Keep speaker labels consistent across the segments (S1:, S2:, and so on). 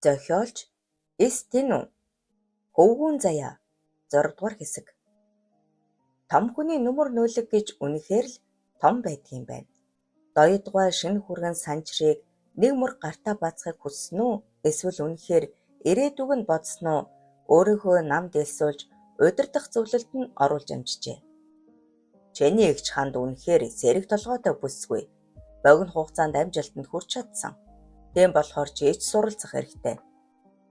S1: Зохиолч Стенү Хөвгүүн заяа 6 дугаар хэсэг. Том хүний нүмер нөөлөг гэж үнэхээр л том байдгийн байна. Доёдгой шинэ хүргэн санчрыг нэг мөр гартаа бацахыг хүссэн үү? Эсвэл үнэхээр ирээдүг нь бодсон уу? Өөрийнхөө нам дэлсүүлж удирдах зөвлөлд нь оруулж амжжээ. Чиний эгч ханд үнэхээр сэрэг толгойтой бүсгүй. Богино хугацаанд амжилтанд хүрч чадсан. Тийм болохоор чи ч суралцах хэрэгтэй.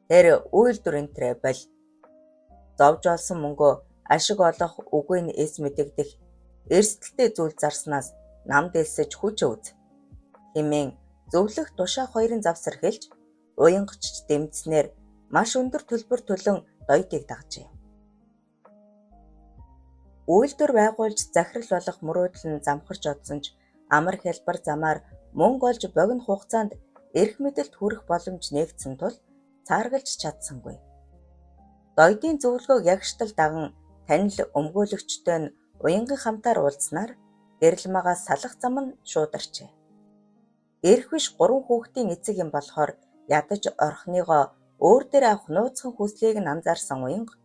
S1: Тэр үйлдвэр энтрэ бол. Зовж олсон мөнгөө ашиг олох үгүй нь эс мэдэгдэх эрсдэлтэй зүйл зарснаас нам дэлсэж хүч үз. Хэмээн зөвлөх тушаа хоёрын завсар хэлж уянгачч дэмжснээр маш өндөр төлбөр төлөн доёдыг дагжээ. Үйлдвэр байгуулж захирал болох мөрөөдөл нь замхарч одсон ч амар хялбар замаар мөнгө олж богино хугацаанд эрх мэдэлд хүрэх боломж нээгдсэн тул цааргалж чадсангүй. Доёдын зөвлөгөөг ягштал даган танил өмгөөлөгчтэй нь уянгийн хамтаар уулзнаар гэрэл магаас салах зам нь шуударчээ. Эрх биш 3 хүүхдийн эцэг юм болохоор ядаж орхиныгоо өөр дээр авах нууцхан хүслийг нь анзаарсан уянга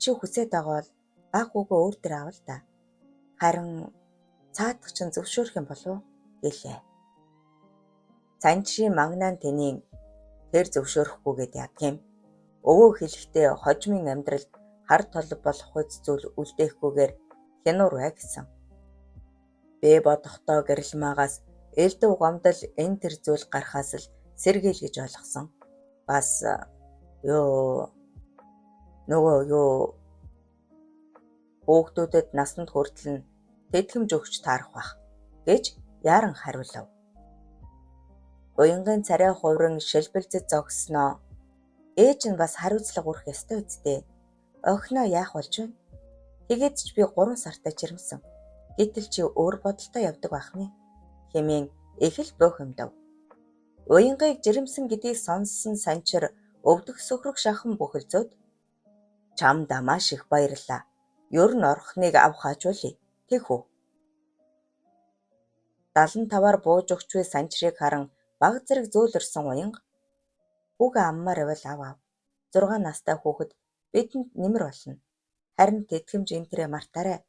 S1: чи хүсээд байгаа бол баг үгөө өөр дээр авал та. Харин цаадах чинь зөвшөөрөх юм болов гэлээ. Санчрын магнаа нь тэнийн тэр зөвшөөрөхгүйгээд ядгийм. Өвөө хэлэхдээ хожмын амьдралд хар толб болох хүч зүйл үлдээхгүйгээр хянуур бай гэсэн. Би бодохдоо гэрэл магаас элдв гомдол энэ төр зүйл гарахаас л сэргээл гэж ойлгосон. Бас хүүхдүүдэд насанд хүртэл нь тэтгэмж өгч таарах бах гэж яаран хариулав. Уянгийн царай хувран шилбэлзэж зогсноо. Ээж нь бас хариуцлага өрөх ёстой үсттэй. Охиноо яах болж вэ? Тэгээд ч би 3 сартаа жирэмсэн. Гэтэл чи өөр бодолтой явдаг байх нэ. Хэмээн их л бөхөмдөв. Уянгыг жирэмсэн гэдгийг сонссон санчир өвдөх сөхрөг шахан бүхэлзөөд чамда маш их баярлаа. Ер нь орхныг авах хажуулъя. Тэг үү. 75-аар бууж өгч буй санчрыг харан баг зэрэг зөөлөрсөн уянга хүүгээ аммаар байвал ав. 6 настай хүүхэд бидэнд нэмэр болно. Харин тэтгэмж энтрээ мартаарай.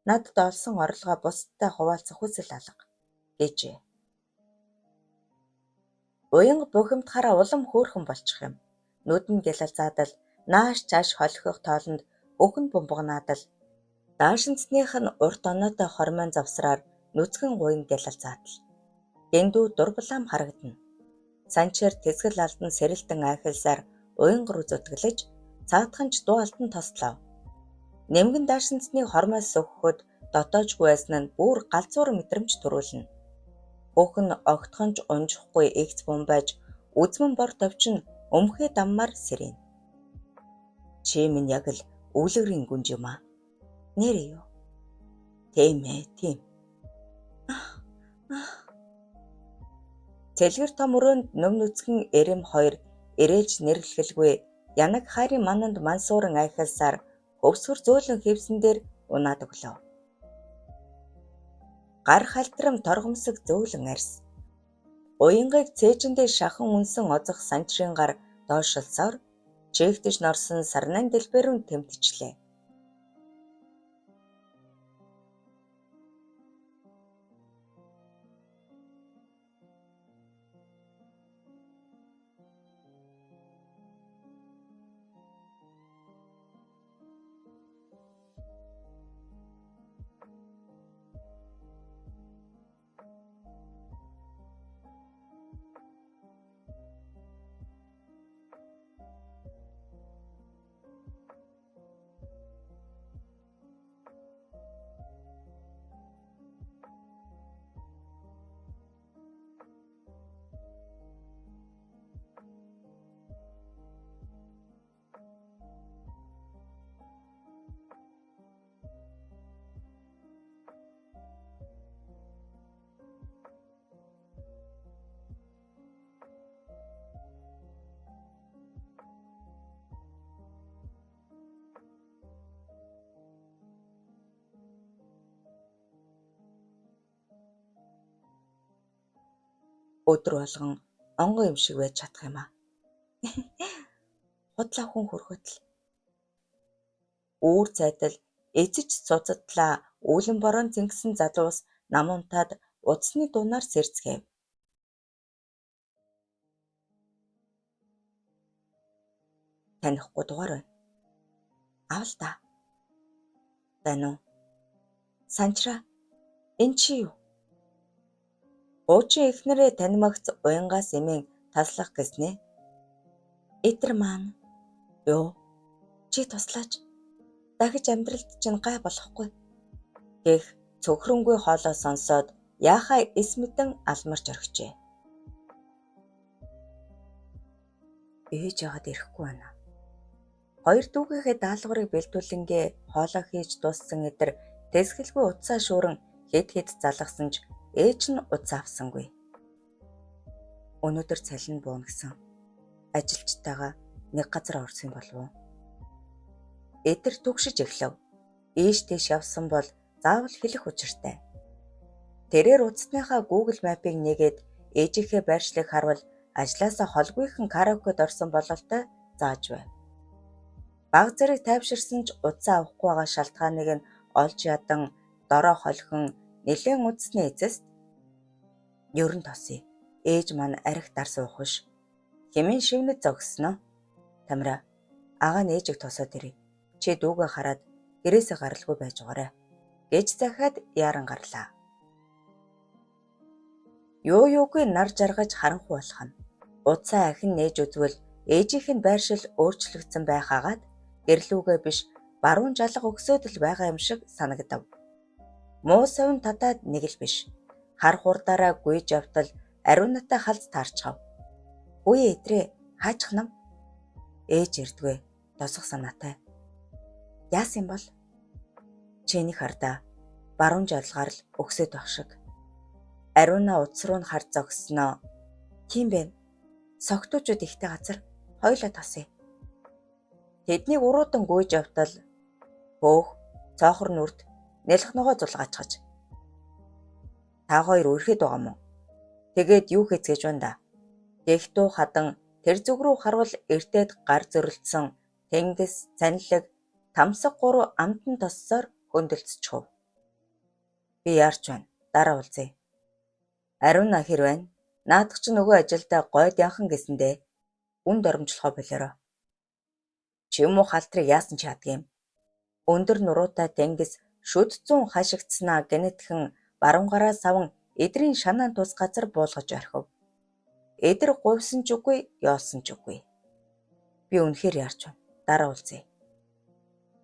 S1: Надад олсон орлогоо бусдтай хуваалцах хүсэл алга гэжээ. Уянга бухимдахаараа улам хөөрхөн болчих юм. Нүд нь гялалзаадал нааш чааш холихох тоолонд бүхэн бумбагнаадал даашинцных нь урт оноотой хормойн завсраар нүцгэн гуйн гялалзаадал. Дэндүү дурбалаам харагдана. Санчир тэсгэл алдан сэрэлтэн айхалсаар уянга руу зүтгэлж цаадхан ч дуу алдан тослоо. Нэмгэн даашинцны хормоос сөхөхөд дотоожгүй байсан нь бүр галзуур мэдрэмж төрүүлнэ. Бүх нь огтхон ч унжихгүй эгц бум байж үзмэн бор товчин өмхөө даммаар сэрэн. Чи минь яг л өвлөрийн гүнж юм аа. Нэрээ юу? Тийм. Цэлгэр том өрөөнд нөм нүцгэн эрэм хоёр ирээлж нэрэлгэлгүй янаг хайрын мананд мансууран айхалсаар өвсгөр зөөлөн хевсэн дээр унаад өглөө. Гар халтрам торгомсог зөөлөн арьс. Уянгыг цээжиндээ шахан үнсэн озох санчрын гар доошилсоор чигтэж норсон сарнайн дэлбэрүүн тэмтчлээ. Өдөр болгон онгон юм шиг байж чадах юм аа. Худлаа хүн хөргөт л. Үүр зайдал эцэж цуцадлаа үүлэн борон зингсэн залуус нам унтаад утасны дунаар сэрцгээв. Танихгүй дугаар байна. Авал та. Байна уу? Санчраа. Энд чи юу? Уучин эхнэрээ танимагц уянгаас эмээн таслах гэснээ. Эдэр маань. Юу? Чи туслаач. Дахиж амьдралд чинь гай болохгүй. Гэх цөхрөнгүй хоолоо сонсоод яахаа эс мэдэн алмарч орхижээ. Ээж яагаад ирэхгүй байна? Хоёр дүүгийнхээ даалгаврыг бэлдүүлэнгээ хоолоо хийж дууссан эдэр тэсгэлгүй утсаа шууран хэд залгасан ч ээж нь утас авсангүй. Өнөөдөр цалин буuna гэсэн. Ажилчтайгаа нэг газар орсон болов уу? Эдэр түгшиж эхлэв. Ийш тийш явсан бол заавал хэлэх учиртай. Тэрээр утасныхаа Google Map-ыг нэгээд ээжийнхээ байршлыг харвал ажлаасаа холгүйхэн караокед орсон бололтой зааж байв. Баг зэрэг тайвширсан ч утсаа авахгүй байгаа шалтгааныг нь олж ядан дороо холхон нэлээд үзсний эцэст ерөн тосъё. Ээж маань арх дарс уухш. Хэмээн шивнэд зогсноо. Тамира агаа нь ээжийг тосоод ирэй. Чи дүүгээ хараад гэрээсээ гаралгүй байж байгаарай. Гэж захиад яаран гарлаа. Юугүй нар жаргаж харанхуй болох нь. Утсаа ахин нээж үзвэл ээжийнх нь байршил өөрчлөгдсөн байхаагаад гэрлүүгээ биш баруун жалга өгсөөд л байгаа юм шиг санагдав. Муу савн татаад нэг л биш. Хар хурдаараа гүйж явтал ариунатай халз таарчхав. Үе эдрээ хаачих нам. Ээж ирдвэ тосох санаатай. Яасан бол? Чиний хардаа баруун жалгаар л өгсөд байх шиг. Ариуна утас руу нь харж зогсноо. Тийм бэ. Согтуучуд ихтэй газар хоёлаа тосъё. Тэднийг уруудан гүйж явтал хөөх цоохор нүрд нэлэх ногоо зулгаачгаж. Та хоёр үрхэд байгаа мó? Тэгээд юу хийцгээж байна да? Тэгтүү хадан тэр зүг рүү харвал эртээд гар зөрлөсөн тэнгис, цанилэг, тамсаг гурав амтан тоссоор хөндлөцчихв. Би яарч байна. Дараа уулзъя. Ариуна хэр байна? Наадах чи нөгөө ажилдаа гойд янхан гэсэндээ үнд оромжлохоо болоорой. Чи юм уу халтрыг яасан ч ядгийм. Өндөр нуруутай тэнгис шүд зүүн хашигдснаа гэнэтхэн баруун гараа саван эдрийн шанаан тус газар буулгаж орхив. Эдэр говьсон ч үгүй, яосон ч үгүй. Би үнэхээр яарч байна. Дараа уулзъя.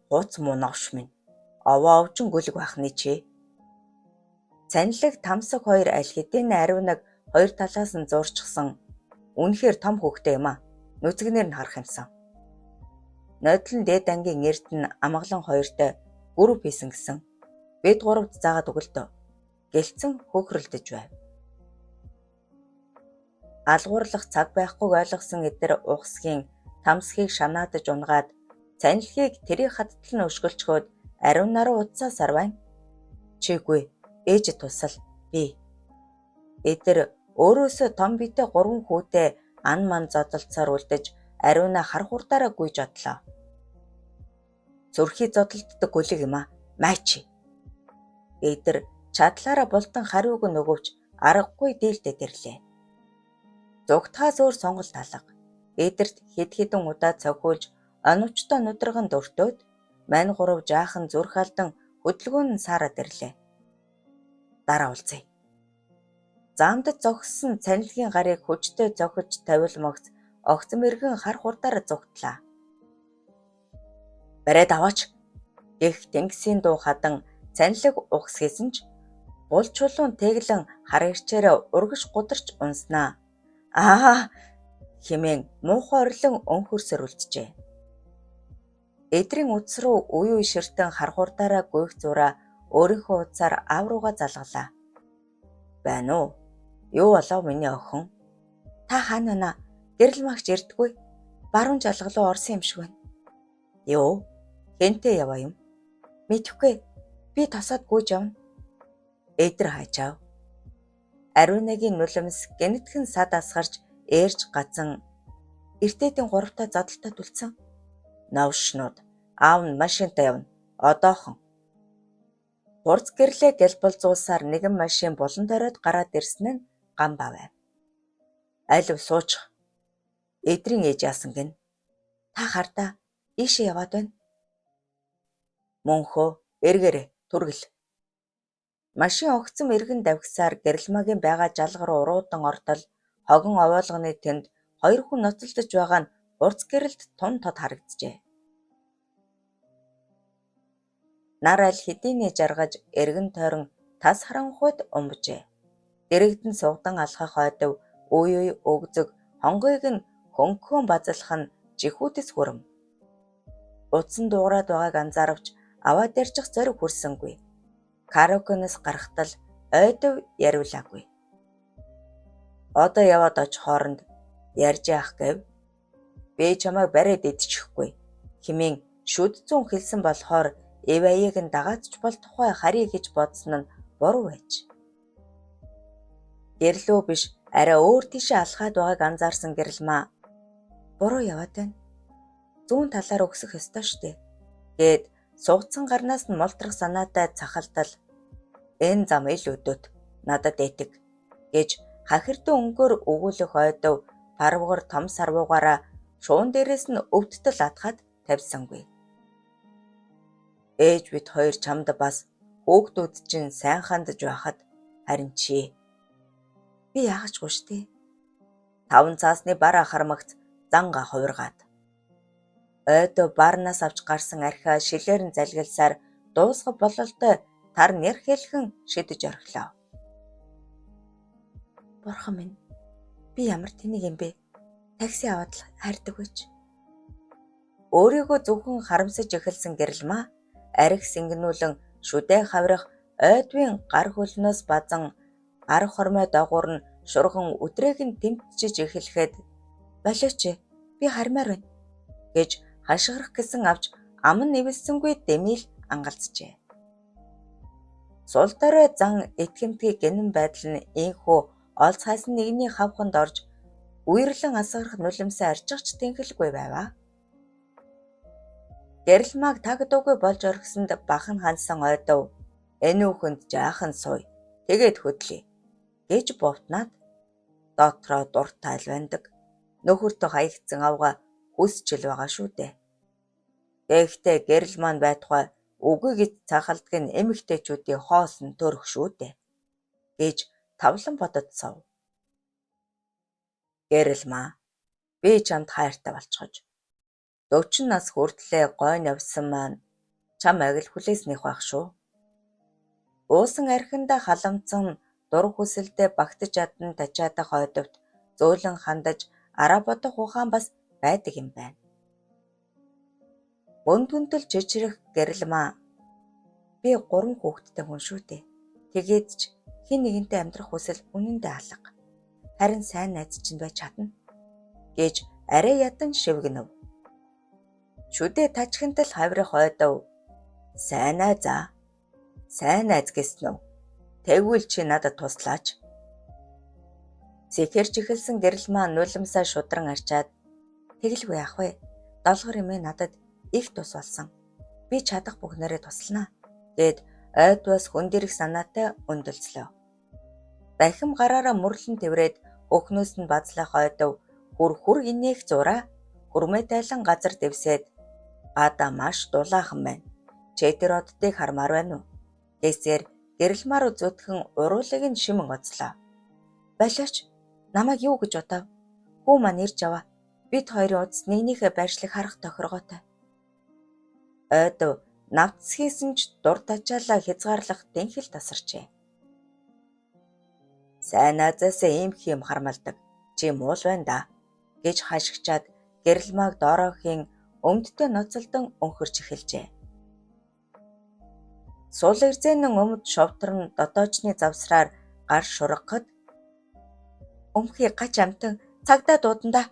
S1: Хууц муу новш минь. Овоо овжин гүлэг бахны чи. Цанилэг тамсаг хоёр аль хэдийн ариунаг хоёр талаас нь зуурчсан. Үнэхээр том хөхтэй юм а. Нүцгнэр нь харах юмсан. Нодлон дээд ангийн эрдэнэ амгалан хоёртой групп хийсэн гэсэн. Бид гуравд заагаад өгөлдөө. Гэлцэн хөөхрөлдөж байв. Алгуурлах цаг байхгүй ойлгосон эдэр ухсгийн тамсхийг шанаадаж унгаад цанилхийг тэрий хаттал нь өшгөлчгөөд ариунаараа утсаа сарвайн. Чигүй ээж тусал би. Эдэр өөрөөсөө том битэй гурван хүүтэй ан ман зодолцоор үлдэж ариуна хар хурдаараа гүйж одлоо. Зүрхий зодолддог гүлэг юм а. Майчи. Эдэр чадлаараа бултан хариуг нөгөвч аргагүй дийлдэд ирлээ. Зүгтхаас өөр сонголт алга. Эдэрт хэд хэдэн удаа цохиулж оновчтой нудраган дуртөөд мань гурав жаахан зүрх алдан хөдөлгөөн нь саарад ирлээ. Дараа уулзъя. Заамдад зогссон цанилгийн гарыг хүчтэй зохиж тавилмагц огцом эргэн хар хурдаараа зүгтлаа. Барайд аваач гэх тэнгисийн дуу хадан цанилэг ухс хийсэн ч бул чулуун тэглэн хар ирчээрээ урагш гударч унснаа. Хэмээн муухай орлон өнхөрсөр үлджээ. Эдрийн утас руу үе ширтэн хар хурдаараа гүйх зураа өөрийнхөө утсаар аав руугаа залгалаа. Байна уу? Юу болов миний охин? Та хаана байна? Гэрэл магч ирдэггүй. Баруун жалгалуу орсон юм шиг байна. Юу? Хэнтэй яваа юм? Мэдэхгүй. Би тосоод гүйж явна. Эдэр хаачаав. Ариунагийн нулимс гэнэтхэн сад асгарч ээрж гацан Эртээдийн гуравтаа задалтаа түлцэн. Новшнууд аав нь машинтай явна. Одоохон. Хурц гэрлээ гэлбэлзуулсаар нэгэн машин булан доройд гараад ирсэн нь Гамбаа байв. Алив суучих. Эдрийн ээж яасан гин. Та хардаа ийшээ яваад байна. Мөнхөө эргээрээ түргэл. Машин огцом эргэн давхисаар гэрэлмагийн байгаа жалга руу уруудан ортол хогон овоолгоны тэнд хоёр хүн ноцолдож байгаа нь урц гэрэлд тун тод харагджээ. Нар аль хэдийнэ жаргаж эргэн тойрон тас харанхуйд умбжээ. Дэрэгдэн сугдан алхах ойдов үе өгзөг хонгойг нь хөнгөн базалах нь жихүүдэс хүрэм. Утсан дуугараад байгааг анзааравч аваад ярьчих зориг хүрсэнгүй. Караокенаас гарахтал ойдов яриулаагүй. Одоо яваад очих хооронд ярьж яах гэв. Би чамайг бариад идчихгүй хэмээн шүд зүүн хэлсэн болохоор эв аяыг нь дагаад ч бол тухай харъя гэж бодсон нь буруу байж. Гэрлөө биш арай өөр тийшээ алхаад байгааг анзаарсан гэрэлмаа буруу яваад байна. Зүүн талаар өгсөх ёстой штэ гэд сугцсан гарнаас нь молтрох санаатай цахалдал энэ зам ил өдөөт надад этэг гэж хахирдын өнгөөр өгүүлэх ойдов парвгар том сарвуугаараа шуун дээрээс нь өвдтөл атгаад тавьсангүй. Ээж бит хоёр чамд бас хөөгдүүд чинь сайн хандж байхад харин чи би яагачгүй штэ. 5 цаасны бар ахармагц занга хувиргаад. Ойдоо барнаас авч гарсан архиа шилээр нь залгилсаар дуусга бололтой тар нэр хэлхэн шидэж орхилоо. Бурхан минь, би ямар тэнийг юм бэ? Такси аваад л хайрдаг байж. Өөрийгөө зөвхөн харамсаж эхэлсэн гэрэлмаа арх сэнгэнүүлэн шүдэ хаврах ойдвын гар хөлнөөс базан арх хормой дагуур нь шурган өдрийг нь тэмтжиж эхлэхэд болооч би хармаар байна гэж хашгирах гэсэн авч аман нэвэлсэнгүй дэмийл ангалцжээ. Сул дорой зан итгэмтгий гинэн байдал нь ийхүү олц хайсан нэгний хавханд орж үерлэн асгарах нулимсаа арчигч тэнхэлгүй байваа. Гэрэлмааг таг дуугүй болж орхисонд бахан хансан ойдов энэ үхэнд жаахан суй тэгээд хөдлөе гэж бовтнаад дотроо дуртай алвандаг нөхөртөө хаягдсан авга хүсчил байгаа шүү дээ. Гэхдээ гэрэл маань байтугай үгүй гэж цахалдаг нь эмэгтэйчүүдийн хоос нь төрөх шүү дээ гэж тавлан бододсов. Гэрэл маа би чамд хайртай болчихож 40 нас хүртлээр гойн явсан маань чам агил хүлээснийх байх шүү. Уусан архиндаа халамцсан дур хүсэлдээ багтаж адна тачаадах ойдовт зөөлөн хандаж араа бодох ухаан бас байдаг юм байна. Өнд хүндэл жижирэх гэрэлмаа би 3 хүүхэдтэй хүн шүү дээ. Тэгээд ч хин нэгэнтэй амьдрах хүсэл үнэндээ алга. Харин сайн найз чинь байж чадна гэж арай ядан шивгэнэв. Шүдэ тачхинтал хаврах ойдов сайн найз гэснэ үү? Тэгвэл чи надад туслаач. Сэхэрч эхэлсэн гэрэлмаа нулимсаа шудран арчаад тэгэлгүй ах вэ? Долгор эмээ надад их тус болсон. Би чадах бүхнээрээ туслана гэд ойдвоос хөндөрөх санаатай өндөлцлөө. Дахин гараараа мөрлөн тэврээд өхнөөс нь базлах ойдов хүр инээх зураа хүрмээ тайлан газар дэвсээд гадаа маш дулаахан байна. Чи тэр оддыг хармаар байна уу? Гэсээр гэрэлмаар зүтгэн уруулыг нь шимэн оцлоо. Болооч намайг юу гэж бодов? Хүү маань ирж аваа. Бид хоёрын удас нэгнийхээ байршлыг харах тохиргоотой. Ойдов навцсхийсэн ч дур тачаалаа хязгаарлах тэнхэл тасарчээ. Сайн наазаасаа ийм хэм хармалдаг. Чи муул байна да гэж хашгичаад гэрэлмааг доороохийн өмдтэй ноцолдон өнхөрч эхэлжээ. Сул эрзэнэн өмд шовторн дотоочны завсраар гар шургахад өмхий гач амтан цагдаа дууданда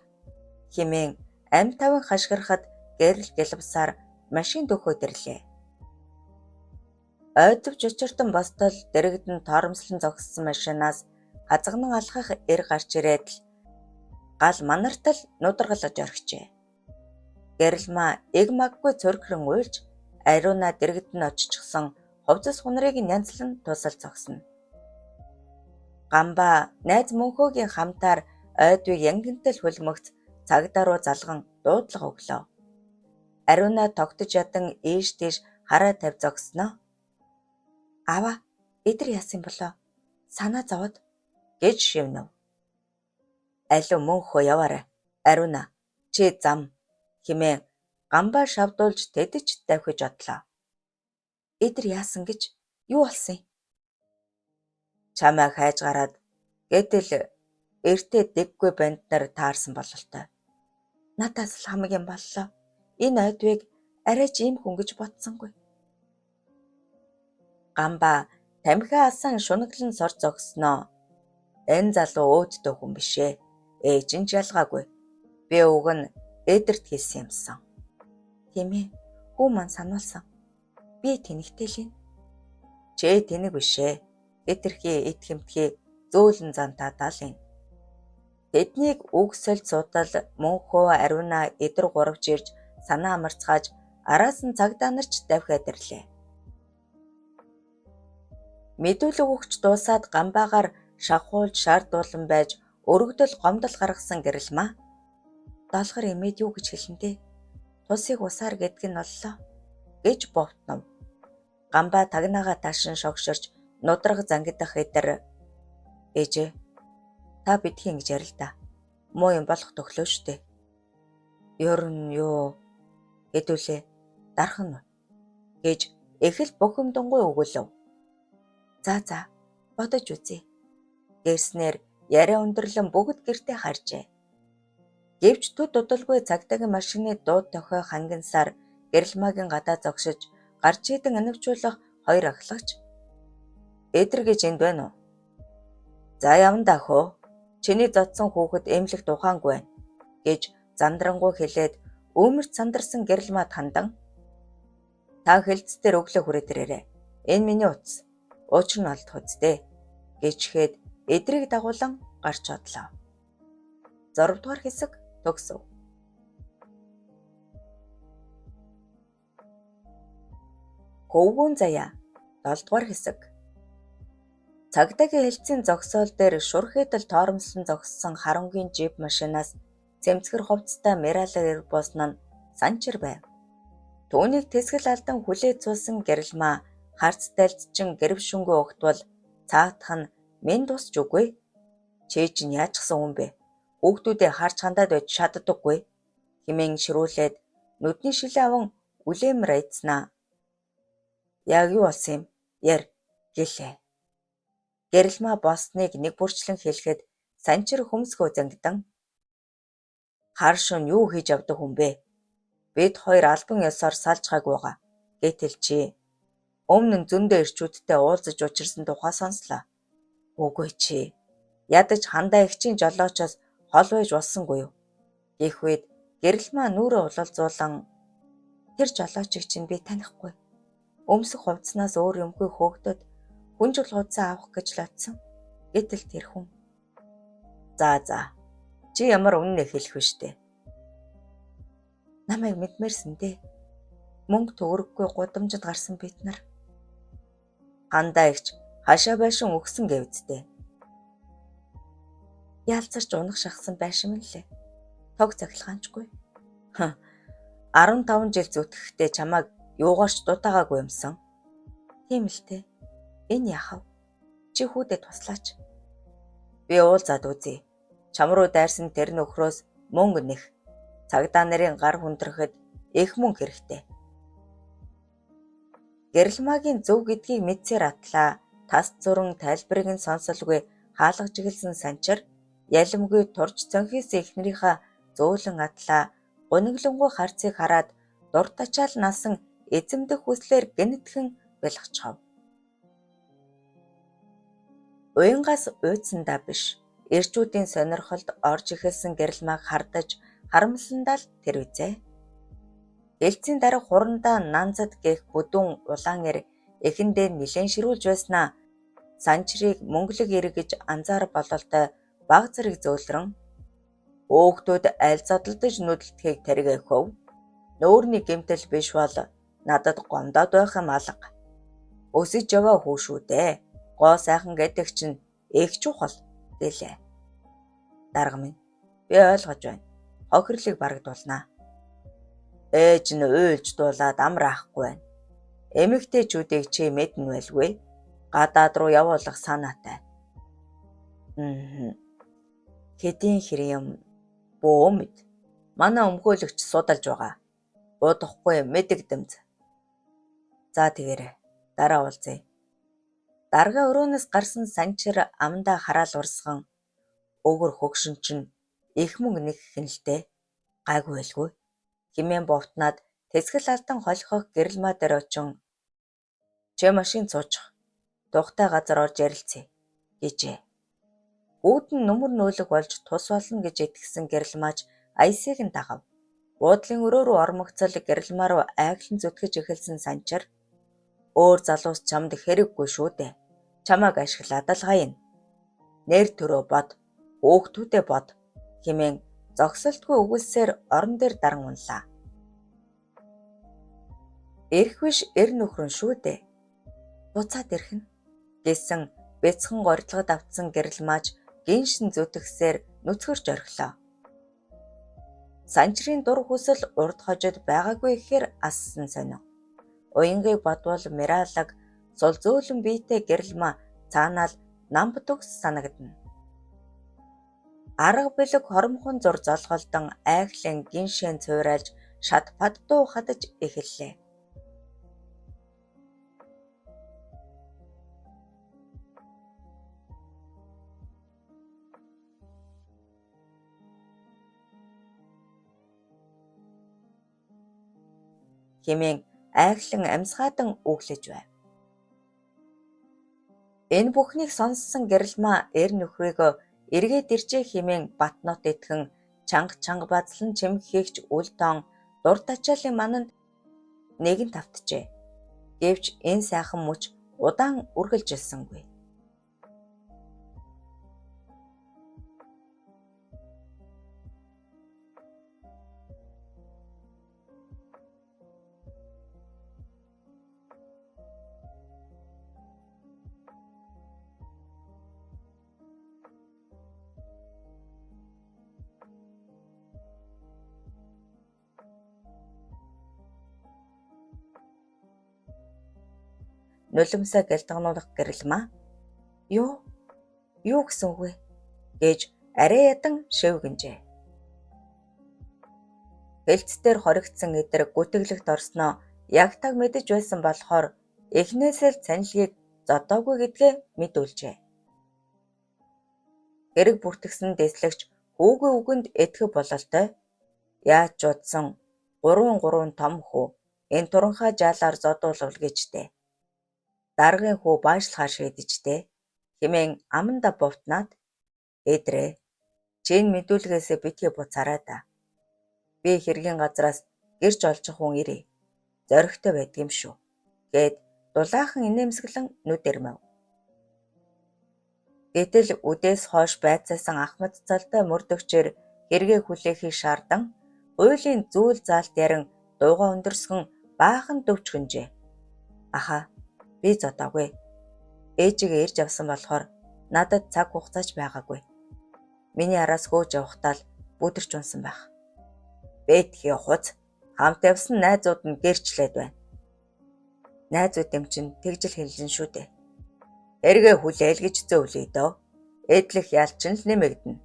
S1: хэмээн ам тавин хашгирахад гэрэл гэлбсаар машин дөхөөд ирлээ. Ойдов жочортон бостол дэрэгдэн торомслон зогссон машинаас хазгнан алхах эр гарч ирээд л гал манартал нударгалж орхижээ. Гэрэлмаа эг маггүй цөргөрөн уйлж Ариуна дэргэд нь очичгсан хувцас хунрыг нянзлан тусал зогсно. Гамбаа найз мөнхөөгийн хамтаар ойдвыг янгинтэл хөлмөгц цагдаа руу залган дуудлага өглөө. Ариуна тогтож ядан ийш тийш хараа тавь зогсноо. Аваа, эдэр яасан болоо? Санаа зовоод гэж шивнэв. Алив мөнхөө яваарай. Ариуна, чи зам хэмээн Гамбаа шавдуулж тэдэж давхиж одлоо. Эдэр яасан гэж юу болсон юм? Чамайг хайж гараад гэтэл эртээ дэггүй банд нар таарсан бололтой. Надаас л хамаг юм боллоо. Энэ ойдвыг арайч ийм хүн гэж бодсонгүй. Гамбаа тамхиа асан шунаглан сор зогсноо. Энэ залуу өөдтэй хүн бишээ. Ээж нь ялгаагүй. Би уг нь эдэрт хийсэн юмсан. Тийм ээ. Хүү маань сануулсан. Би тэнэгтэй л юм. Чи тэнэг бишээ. Этэрхий итгэмтгий зөөлөн зантаа даалын. Тэднийг үгсэлд судал мөнхөө Ариуна эдэр гуравж ирж санаа амарцгааж араас нь цагдаа нарч давхиад ирлээ. Мэдүүлэг өгч дуусаад Гамбаагаар шахуулж шаардуулан байж өргөдөл гомдол гаргасан Гэрэлмаа долгор эмээд юу гэж хэлэндээ тусыг усаар гэдг нь оллоо гэж бовтнов. Гамбаа тагнаагаа таашин шогширч нудраг зангидах эдэр ээжээ та бидгийн ингэж ярил да. Муу юм болох төглөө штэ. Ёр нь юу гэдүүлээ дархан нь гэж их л бухимдангуй өгүүлв. За бодож үзье. Гэрснээр яриа өндөрлөн бүгд гэртээ харжээ. Гэвч төд дудалгүй цагдаагийн машины дууд тохио хангансаар Гэрэлмаагийн гадаа зогсож гарч идэн анивчуулах хоёр ахлагч эдэр гэж энд байна уу? За явна дахөө. Чиний зодсон хүүхэд эмнэлэг тухаангүй байна гэж зандрангуй хэлээд өмөрт сандарсан Гэрэлмаад хандан та хэлцээр өглөө хүрээд ирээрэй. Энэ миний утас. Учир нь олдох үстэй гэжгээд эдрийг дагуулan гарч одлоо. 6 дугаар хэсэг төгсөв. Хөвгүүн заяа 7 дугаар хэсэг. Цагдаагийн хэлцийн зогсоол дээр шүрхээдэл тоормсон зогссон харангийн жип машинаас цэмцгэр хувцастай Миралер босно нь Санчир байв. Түүнийг тэсгэл алдан хүлээж суусан Гэрэлмаа харц тайлцчин гэрв шүнгөө өгтвол цаатах нь минь тусч үгүй. Чи чинь яачсан хүн бэ? Хүүхдүүдээ харж хандаад байж шатдаггүй хэмээн ширүүлээд нүдний шилээ аван үлээмэр айдснаа. Яг юу болсон юм? Яр гэлээ. Гэрэлмаа босныг нэг бүрчлэн хэлэхэд Санчир хөмсгөө зангидан хар шун юу хийж явдаг хүн бэ? Бид хоёр албан ёсоор салж байгаагаа гэтэл чи өмнө нь зөндөө ирчүүдтэй уулзаж учирсан тухай сонслоо. Үгүй чи ядаж хандаа ихчийн жолоочоос хол байж болсонгүй юу? Гэх үед Гэрэлмаа нүрээ улалзуулан тэр жолоочийг чинь би танихгүй. Өмсөх хувцснаас өөр юмгүй хөөгдөд хүнжил хуудсан авах гэж лодсон. Гэтэл тэр хүн. За. Чи ямар үнэнэ хэлэх вэ штэ? Намайг мэдмээрсэн дээ. Мөнгө төгрөггүй гудамжид гарсан бид нар. Хандаа ихч хашаа байшин өгсөн гэвдтэй. Ялцарч унах шахсан байшин лээ. Тог цахилгаанчгүй. 15 жил зүтгэхдээ чамайг юугаарч дутаагаагүй юмсан. Тийм л дээ. Энэ яхав? Чи хүүдэд туслаач. Би уулзаад үзье. Чам руу дайрсан тэр нөхрөөс мөнгө нэх. Цагдаа нарын гар хүндрэхэд их мөнгө хэрэгтэй. Гэрэлмаагийн зөв гэдгийг мэдсээр атлаа. Тас зуран тайлбарыг нь сонсолгүй хаалгаж игэлсэн Санчир ялимгүй турж цонхис эхнэрийнхаа зөөлөн атлаа. Гуниглангуй харцыг хараад дуртачаал насан эзэмдэх хүслээр гэнэтхэн бэлгчхав. Уянгаас уйдсандаа биш. Ирчүүдийн сонирхолд орж ихэлсэн Гэрэлмааг хардаж харамсандаа л тэр үзээ. Элцийн дарга хурандаа нанзад гэх бүдүүн улаан эр эхэндээ нилээн ширүүлж байснаа Санчирыг мөнгөлөг эргэж анзаар бололтой баг зэрэг зөөлрөн Хүүхдүүд аль зодолдож нүдэлдэхийг тэргээ хөв. Нөөрний гэмтэл биш бол надад гомдоод байх юм алга. Өсөж яваа хүү шүү дээ. Гоо сайхан гэдэг чинь их чухал гэлээ. Дарга минь, би ойлгож байна. Хохирлыг барагдуулнаа. Ээж нь уйлж дуулаад амраахгүй байна. Эмэгтэйчүүдийг чи мэднэ байлгүй. Гадаад руу явуулах санаатай. Хэдийн хэрэг юм бөө мэд. Манай өмгөөлөгч судалж байгаа. Удахгүй мэдэгдэмз. За тэгээрэй. Дараа уулзъя. Дарга өрөөнөөс гарсан санчир амандаа хараал урсган өгөр хөгшин чинь их мөнгө нэгхэн л дээ. Гайгүй байлгүй. Химэн бовтнаад тэсгэл алдан холихох гэрэлмаа дээр очин чи машин цуучих. Тухтай газар орж ярилцъя гэжээ. Үүд нь нүмер нөөлөг болж тус болно гэж итгэсэн гэрэлмаач аясыг нь дагав. Буудлын өрөө рүү ормогцол гэрэлмаа руу айглан зүтгэж эхэлсэн санчир өөр залуус чамд хэрэггүй шүү дээ. Чамааг ашиглаад л хаяна. Нэр төрөө бод, хөөхтүүдээ бод хэмээн зогсолтгүй өгүүлсээр орон дээр даран унлаа. Ирэх биш эр нөхрөн шүү дээ. Буцаад ирэх нь гэсэн бяцхан горилгод автсан гэрэлмаач гиншин зүтгэсээр нүцгэрч орхилоо. Санчрын дур хүсэл урд хожид байгаагүй гэхээр ассан сонио. Уянгийг бодвол Миралаг сул зөөлөн биетэй гэрэлмаа цаанаал намб төгс санагдана. Арга бэлэг хормхон зур золголдон айхлан гиншэн цуурайлж шат пад дуу хадаж эхэллээ. Хэмээн айхлан амьсгаадан үглэж байв. Энэ бүхнийг сонссон гэрэлмаа эр нөхрийгөө эргээд иржээ хэмээн Батнот итгэн чанга базлан чимхийгч үл тоон дур тачаалын мананд нэгэн тавтжээ. Гэвч энэ сайхан мөч удаан үргэлжилсэнгүй. Нулимсаа гэлдгнуулах гэрэлмаа юу гэсэн үг вэ гэж арай ядан шивгэнжээ. Хэлцээр хоригдсан эдэр гүтгэлэгт орсноо яг таг мэдэж байсан болохоор эхнээсээ л цанилгийг зодоогүй гэдгээ мэдүүлжээ. Хэрэг бүртгэсэн дэслэгч хүүгийн үгэнд итгэв бололтой. Яаж ч удсан 3 том хүү энэ туранхай жаалаар зодуулвал гэжтэй. Даргын хүү баашлахаар шийдэжтэй хэмээн аманда бовтнаад эдрээ чинь мэдүүлгээсээ битгий буцаарай да. Би хэргийн газраас гэрч олчих хүн ирээ. Зоригтой байдгийм шүү гэд дулаахан инээмсэглэн нүд ирмэв. Гэтэл үдээс хойш байцаасан Ахмад цалтай мөрдөгчээр хэрэгээ хүлээхийг шаардан хуулийн зүйл заалт яран дуугаа өндөрсгөн баахан дөвчгөнжээ. Аха, би зодоогүй. Ээжигээ ирж авсан болохоор надад цаг хугацаач байгаагүй. Миний араас хөөж явахдаа л бүдэрч унсан байх. Бэтгий хуц хамт явсан найзууд нь гэрчлээд байна. Найзууд юм чинь тэгжил хэллэн шүү дээ. Эргээ хүлээл гэж зөөлөе дөө. Эдлэх ялчин л нэмэгдэнэ.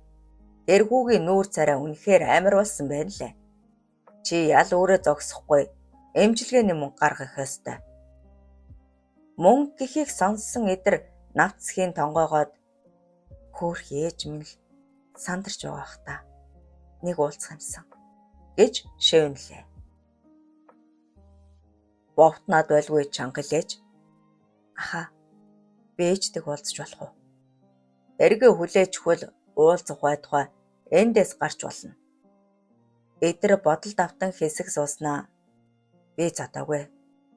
S1: Тэр хүүгийн нүүр царай үнэхээр амар болсон байна лээ. Чи ял өөрөө зогсохгүй эмчилгээний мөнгө гаргах ёстой. Мөнгө гэхийг сонссон эдэр навцхийн тонгоогоод хөөх ээж минь л сандарч байгаа х та. Нэг уулзах юмсан гэж шивнэлээ. Бовтнаад байлгүй чангалээж аха би ээждэг уулзч болох уу? Эргээ хүлээж хөл уулзах байтугай эндээс гарч болно. Эдэр бодолд автан хэсэг сууснаа би задаагүй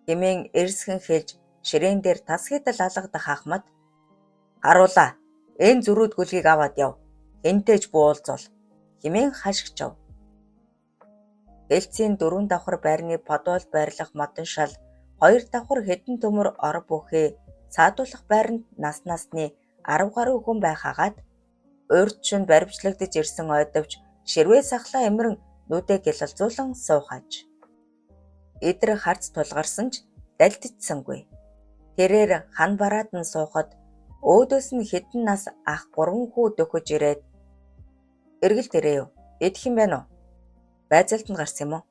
S1: хэмээн эрсхэн хэлж ширээн дээр тас хідэл алгадах Ахмад харуулаа энэ зөрүүд гүлгийг аваад яв. Энтэйж буулзол хэмээн хашгичав. Хэлцийн 4 давхар байрны подвол байрлах модон шал 2 давхар хэдэн төмөр ор бүхээ саадуулах байранд нас насны 10 гаруй хүн байхаагаад урьд шөнө баримтлагдж ирсэн ойдовч ширвээ сахлаа эмрэн нүдэ гэлэлзүүлэн суухаж. Эдэр харц тулгарсан ч дальдчихсангүй. Тэрээр хан бараад нь суухад өөдөөс нь хэдэн нас ах 3 хүү дөхөж ирээд эргэл дээрээ юу? Идэх юм байна уу? Байцаалтанд гарсан юм уу?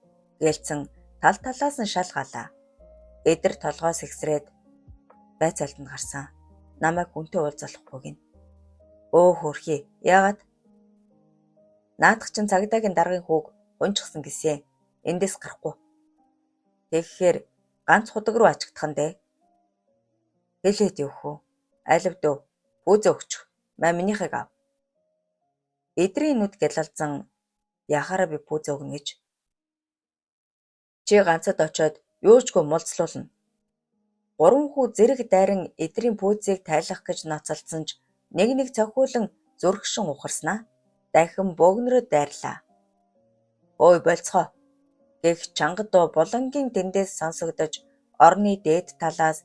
S1: Гэлцэн тал талаас нь шалгалаа. Эдэр толгоос ихсрээд байцаалтанд гарсан. Намайг хүнтэй уулзахгүй гин. Өө хөрхий. Яагаад? Наадах чин цагдаагийн даргын хүүг хунчгсан гисэн. Эндээс гарахгүй. Тэгэхээр ганц худаг руу ачигдах нь дээ. Хэлээд явах уу? Алив дөө. Пүүзэ өгчих. Минийхийг ав. Эдрийн нүд гэлэлзэн яхаараа би пүүзэ өгнө гэж. Чи ганцад очиод юучгүй мулцлуулна. 3 хүү зэрэг дайран эдрийн пүүзийг тайлах гэж ноцолдсон ч нэг цохиулан зүрхшин ухарснаа дахин бөөгнөрөд дайрлаа. Ой болцгоо гэх чангад булангийн дэндээс сонсогдож орны дээд талаас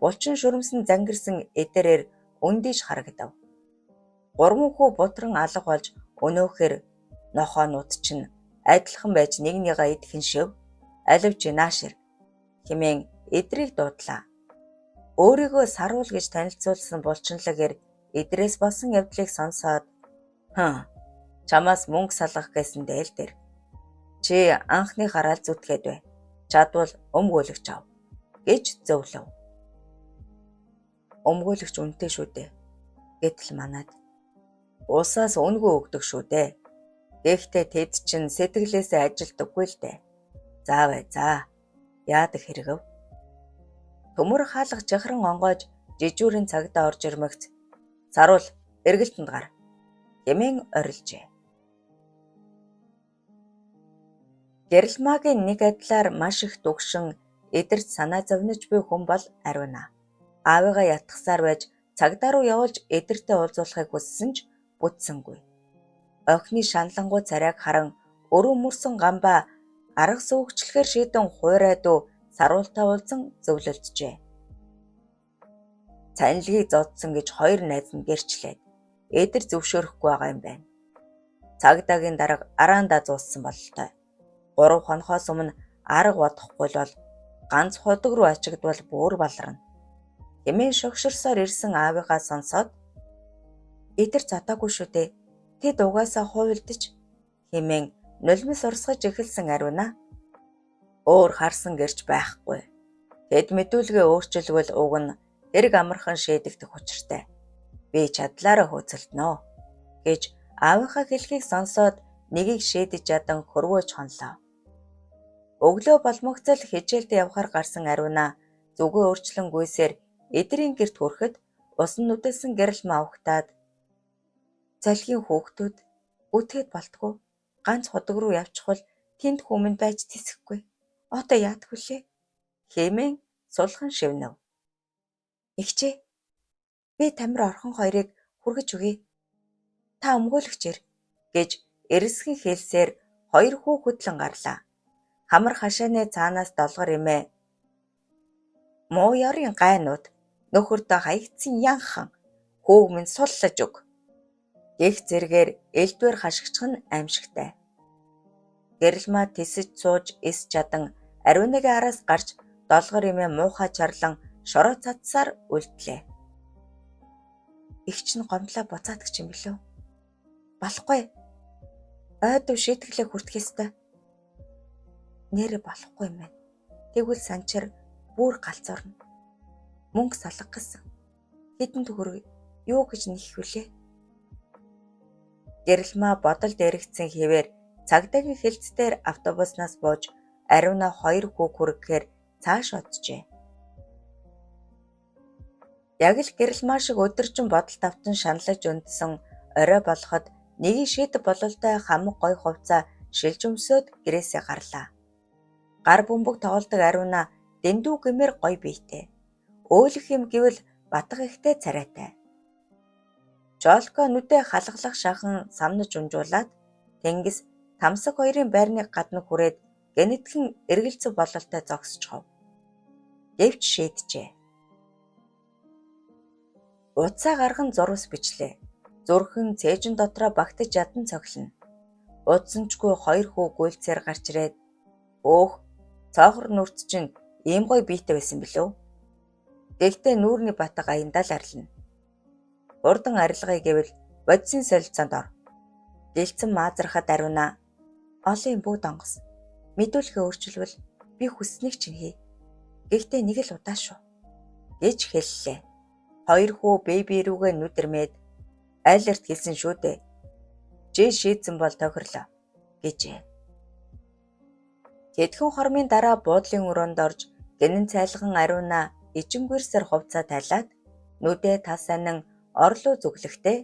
S1: булчин шүрмсэн зангирсан эдэрээр өндийж харагдав. 3 хүү бутран алга болж өнөөхөр нохоонууд чинь адилхан байж нэгнийгээ идхэн шив аливч наашир хэмээн эдрийг дуудлаа. Өөрийгөө саруул гэж танилцуулсан булчинлагэр эдрээс болсон явдлыг сонсоод чамаас мөнгө салгах гэсэндээ л дээр. Чи анхны хараал зүтгээд бай. Чадвал өмгөөлөгч ав гэж зөвлөв. Өмгөөлөгч үнэтэй шүү дээ. Гэтэл манад усаас өнгөө өгдөг шүү дээ. Гэхдээ тэд чинь сэтгэлээсээ ажилдаггүй л дээ. За. Яадаг хэрэгв? Төмөр хаалга жахран онгойж жижүүрийн цагдаа орж ирмэгц. Саруул эргэлтэнд гар. Хэмээн орилжээ. Гэрэлмаагийн нэг адилаар маш их дугшин эдэрт санаа зовниж буй хүн бол Ариуна. Аавыгаа ятгахсаар байж цагдаа руу явуулж эдэртэй уулзуулахыг хүссэн ч бүтсэнгүй. Охины шаналнгуй царайг харан өрөө мөрсөн гамбаа арга сүүгчлэхээр шийдэн хуурай дүү саруултаа уулзан зөвлөлдөжээ. Цанилгийг зодсон гэж 2 найз нь гэрчлээд эдэр зөвшөөрөхгүй байгаа юм байна. Цагдаагийн дарга араандаа зууссан бололтой. 3 хонохоос өмнө арга бодохгүй бол ганц худаг руу ачигдвал бүр баларна. Хэмээн шогширсоор ирсэн аавыгаа сонсоод эдэр задаагүй шүү дээ. Тэд угаасаа хуйлдаж хэмээн нулимс урсгаж эхэлсэн Ариуна өөр харсан гэрч байхгүй. Тэд мэдүүлгээ өөрчилвөл уг нь эрг амархан шийдэгдэх учиртай. Би чадлаараа хөөцөлднө гэж аавынхаа хэлхийг сонсоод нэгийг шийдэж ядан хөрвөөж хонлоо. Өглөө болмогцол хичээлдээ явхаар гарсан Ариуна зүгөө өөрчлөн гүйсээр эдрийн гэрт хүрэхэд усан нүдэлсэн гэрэлмээ авахтаад залгийн хүүхдүүд үтгээд болтгоо ганц худаг руу явчихвал тэнд хүмүнд байж тисэхгүй. Одоо яадах вүлээ? Хэмээн сулхан шивнэв. Игчээ, би Тамир орхон хоёрыг хүргэж өгье. Та өмгөөлөгчээр гэж эрсгэн хэлсээр 2 хүү хөтлөн гарлаа. Хамар хашааны цаанаас долгор имээ. Муу ёрын гайнууд нөхөрдөө хаягдсан янхан хүүг минь суллаж өг. Гэх зэргээр элдвэр хашгичх нь аимшигтай. Гэрэлмаа тисэж сууж эс чадан Ариунагийн араас гарч долгор имээ муухай чарлан шороо цацсаар үлдлээ. Игч нь гомдлоо буцаадаг юм билүү? Болохгүй. Ойдов шийтгэлээ хүртэх ёстой. Нэрэ болохгүй юм байна. Тэгвэл санчир бүр галзуурна. Мөнгө салгах гэсэн. Хэдэн төгрөг юу гэж нэх вүлээ? Гэрэлмаа бодолд эргэцсэн хэвээр цагдаагийн хэлцээр автобуснаас бууж Ариуна 2 хүү хүргэхээр цааш оджээ. Яг л гэрэлмаа шиг өдөржин бодолд автан шаналж өндсөн орой болоход нэгийг шийдэх бололтой хамаг гой хувцаа шилж өмсөд гэрээсээ гарлаа. Гар бөмбөг тоглодог Ариуна дэндүү гэмээр гой биетэй. Өөлөх юм гэвэл батга ихтэй царайтай. Жолко нүдэ халахлах шахан самнаж унжуулаад тэнгис тамсаг хоёрын байрны гадна хүрээд гэнэтхэн эргэлзэх бололтой зогсчихов. Гэвч шийджээ. Утсаа гарган зурвас бичлээ. Зүрхэн цээжин дотроо багтаж ядан цоглоно. Удсанчгүй хоёр хүү гүйлцээр гарч ирээд "Өөх, цоохор нүрт чинь ийм гоё биетэй байсан билүү?" Гэхдээ нүүрний батга аяндаа л арилна. Хурдан арилгая гэвэл бодисын солилцоонд ор. Гэлцэн маазрахад ариунаа. Олон юм бүгд онгос. Мэдүүлгээ өөрчилвөл би хүсснийг чинь хий. Гэхдээ нэг л удаа шүү. Гэж хэллээ. Хоёр хүү бэби рүүгээ нүдэрмээд айлерт хэлсэн шүү дээ. Жи шийдсэн бол тохирлоо гэжээ. Тэдхэн хормын дараа буудлын өрөөнд орж гэнэн цайлган ариунаа ичингүрсээр хувцаа тайлаад нүдээ тасанан орлоо зүглэхдээ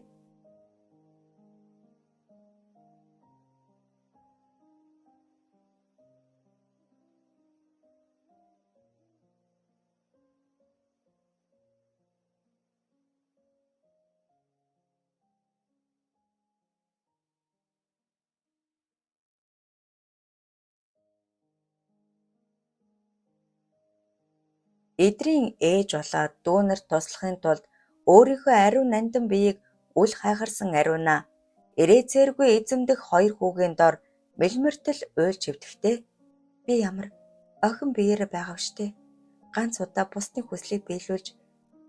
S1: эдрийн ээж болоод дүүнерт туслахын тулд өөрийнхөө ариун нандин биеийг үл хайхарсан ариунаа ирээцээргүй эзэмдэх хоёр хүүгийн дор мэлмэртэл уйлж хөвдөхдөө би ямар охин биеэрээ байгаа вштэй. Ганц удаа бусдын хүслийг биелүүлж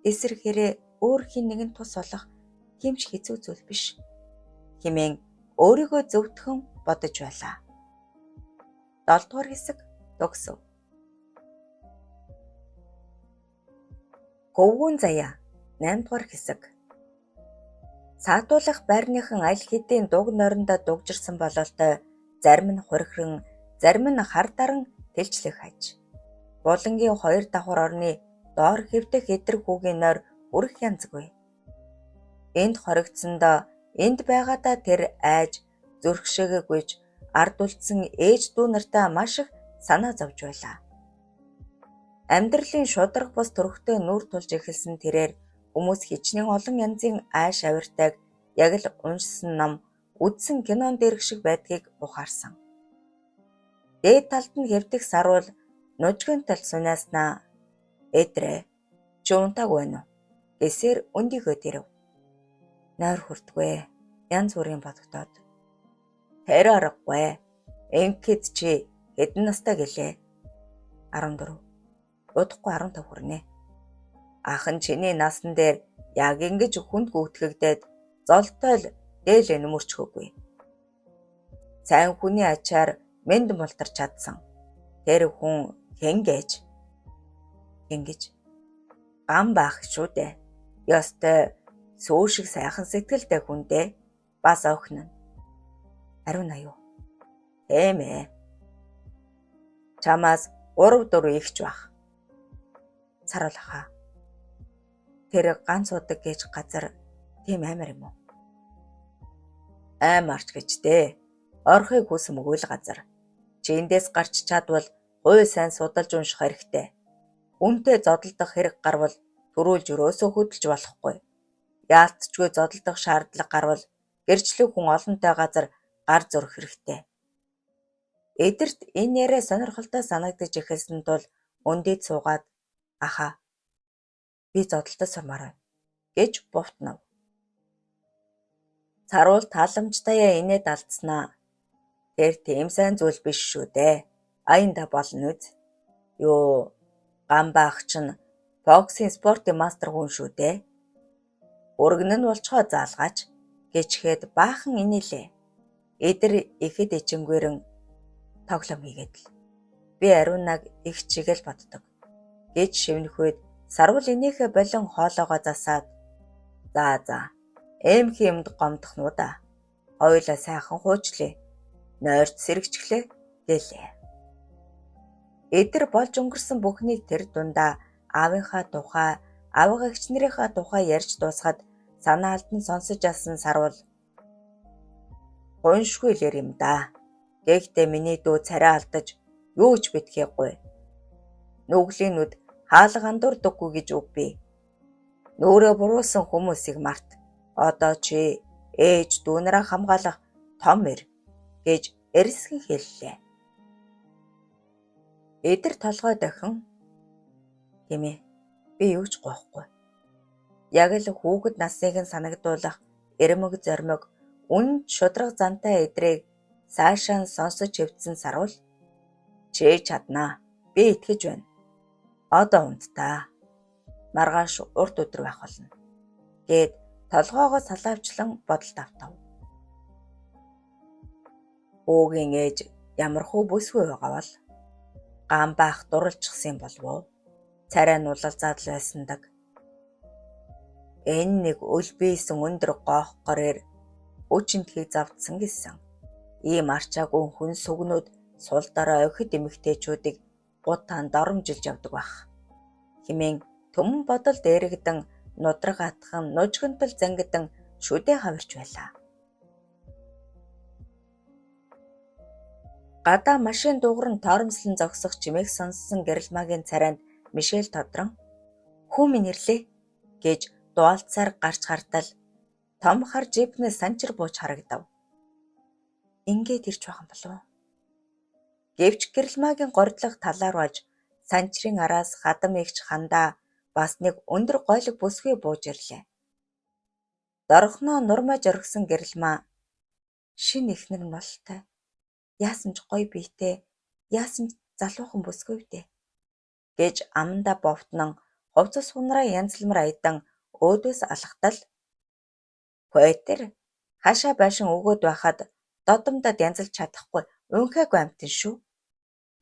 S1: эсрэхээрээ өөр хин нэгэн тус болох тийм ч хэцүү зүйл биш хэмээн өөрийгөө зөвтгөн бодож байлаа. 7 дугаар хэсэг төгсөв. Хөвгүүн заяа 8 дугаар хэсэг. Саатуулах байрныхан аль хэдийн дуг нойрондоо дугжирсан бололтой зарим нь хурхиран, зарим нь хар даран тэлчлэх хаж. Булангийн хоёр давхар орны доор хэвдэх эдэр хүүгийн нойр үрэх янзгүй. Энд хоригдсондоо энд байгаадаа тэр айж зүрхшээгүйж ард үлдсэн ээж дүү нартай маш их санаа зовж байлаа. Амьдралын шударга бус төрхтэй нүүр тулж эхэлсэн тэрээр хүмүүс хичнээн олон янзын айш авиртайг яг л уншсан ном, үзсэн кинон дээрх шиг байдгийг ухаарсан. Дээд талд нь хэвдэх сарвал нужгийн талд сунааснаа "Эдрээ, чи унтааг байна уу?" гэсээр өндийгөө дэрв. Нойр хүртгүй, янз бүрийн бодогдоод. Тэр аргагүй. Энхэд чи хэдэн настай гэлээ? 14. Удахгүй 15 хүрнэ. Ах нь чиний насан дээр яг ингэж хүнд гүйтгэгдээд золтой л дээлээ нүмерчхөөгүй. Сайн хүний ачаар мэнд мултарч чадсан. Тэр хүн хэнгэж гам баах шүү дээ. Ёстой сүү шиг сайхан сэтгэлтэй хүн дээ. Бас охин нь. Ариун аюу. Эмээ. Чамаас 3-4 ихч бах. Саруулхаа. Тэр ганц удаг гэж газар тийм амар юм уу? Аймарч гэж дээ. Орхыг хүсэм өгөл газар. Чи эндээс гарч чадвал хууль сайн судалж унших хэрэгтэй. Үнтэй зодолдох хэрэг гарвал төрүүлж өрөөсөө хөдөлж болохгүй. Яалтчгүй зодолдох шаардлага гарвал гэрчлэг хүн олонтой газар гар зурх хэрэгтэй. Эдэрт энэ яриа сонирхолтой санагдаж эхэлсэн тул өндөд суугаад "Аха, би зодолтой сумаар байна" гэж бовтнов. Саруул тааламжтайа инээд алдснаа. Тэр тийм сайн зүйл биш шүү дээ. Аянда болно үз. Юу, гамбаах чинь боксийн спортын мастер хүн шүү дээ. Өргөн нь болцгоо заалгаач гэчгээд баахан инээлээ. Эдэр ихэд ичингүүрэн тоглоом хийгээд л. Би ариунаг их чигээл боддог гэж шивнэх үед сарвал инээхэ болон хоолоогоо засаад за эмх юмд гомдох нуу да. Хоёулаа сайхан хуучлээ. Нойрт сэргчглээ гэлээ. Эдэр болж өнгөрсөн бүхнийг тэр дундаа аавынхаа тухай, аавга эгч нарынхаа тухай ярьж дуусгаад санаа алдан сонсож алсан сарвал "Гуншгүй л юм да. Гэхдээ миний дүү царай алдаж юу ч битгээгүй. Нүглийн нүд хаалга андуурдаггүй гэж үг би. Нүүрээ буруулсан хүмүүсийг март. Одоо чи ээж дүүнэрээ хамгаалах том мэр. гэж эрсгэн хэллээ. Эдэр толгой дахин "Хэмээ, би юу ч гоохгүй. Яг л хүүхэд насныг нь санагдуулах эрмэг зоримог үнд шудраг зантай эдрийг цаашаа нь сонсож хөвцөн сарвал чи чаднаа. Би итгэж байна. Одоо унтдаа. Маргааш урт өдөр байх болно" гэд толгоогоо салаавчлан бодолд автав. Уугийн ээж ямархуу бүсгүй байгаа бол ган баах дурлжчихсан болов уу? Царай нь улалзаад л байсандаг. Энэ нэг өл бийсэн өндөр гоох горээр үчинтхийг завдсан гэсэн. Ийм арчаагүй хүн сүгнүүд сул дараа охид эмэгтэйчүүдийг гутаан доромжилж явдаг байх хэмээн төмөн бодол дээрэгдэн нудраг атхан нужгинтал зангидан шүдээ хавирч байлаа. Гадаа машин дуугар нь торомслон зогсох чимээг сонссон гэрэлмаагийн царайнд Мишель тодрон "Хүү минь ирлээ" гэж дуалцаар гарч хартал том хар жипнээс санчир бууж харагдав. Ингээд ирж байгаа болов. Гэвч гэрэлмаагийн гордлох талаар болж санчрын араас хадам игч хандаа бас нэг өндөр гойлог бүсгүй бууж ирлээ. Дорхноо нурмаж оргисон гэрэлмаа "Шин эхнэр нь бололтой. Яасан ч гоё биетэй, яасан ч залуухан бүсгүй дээ" гэж амандаа бовтнон хувцас хунраа янзлмар айдан өөдөөс алхтал "Хөөтер хашаа байшин өгөөд байхад додомдод янзалж чадахгүй унхаагүй амтэн шүү.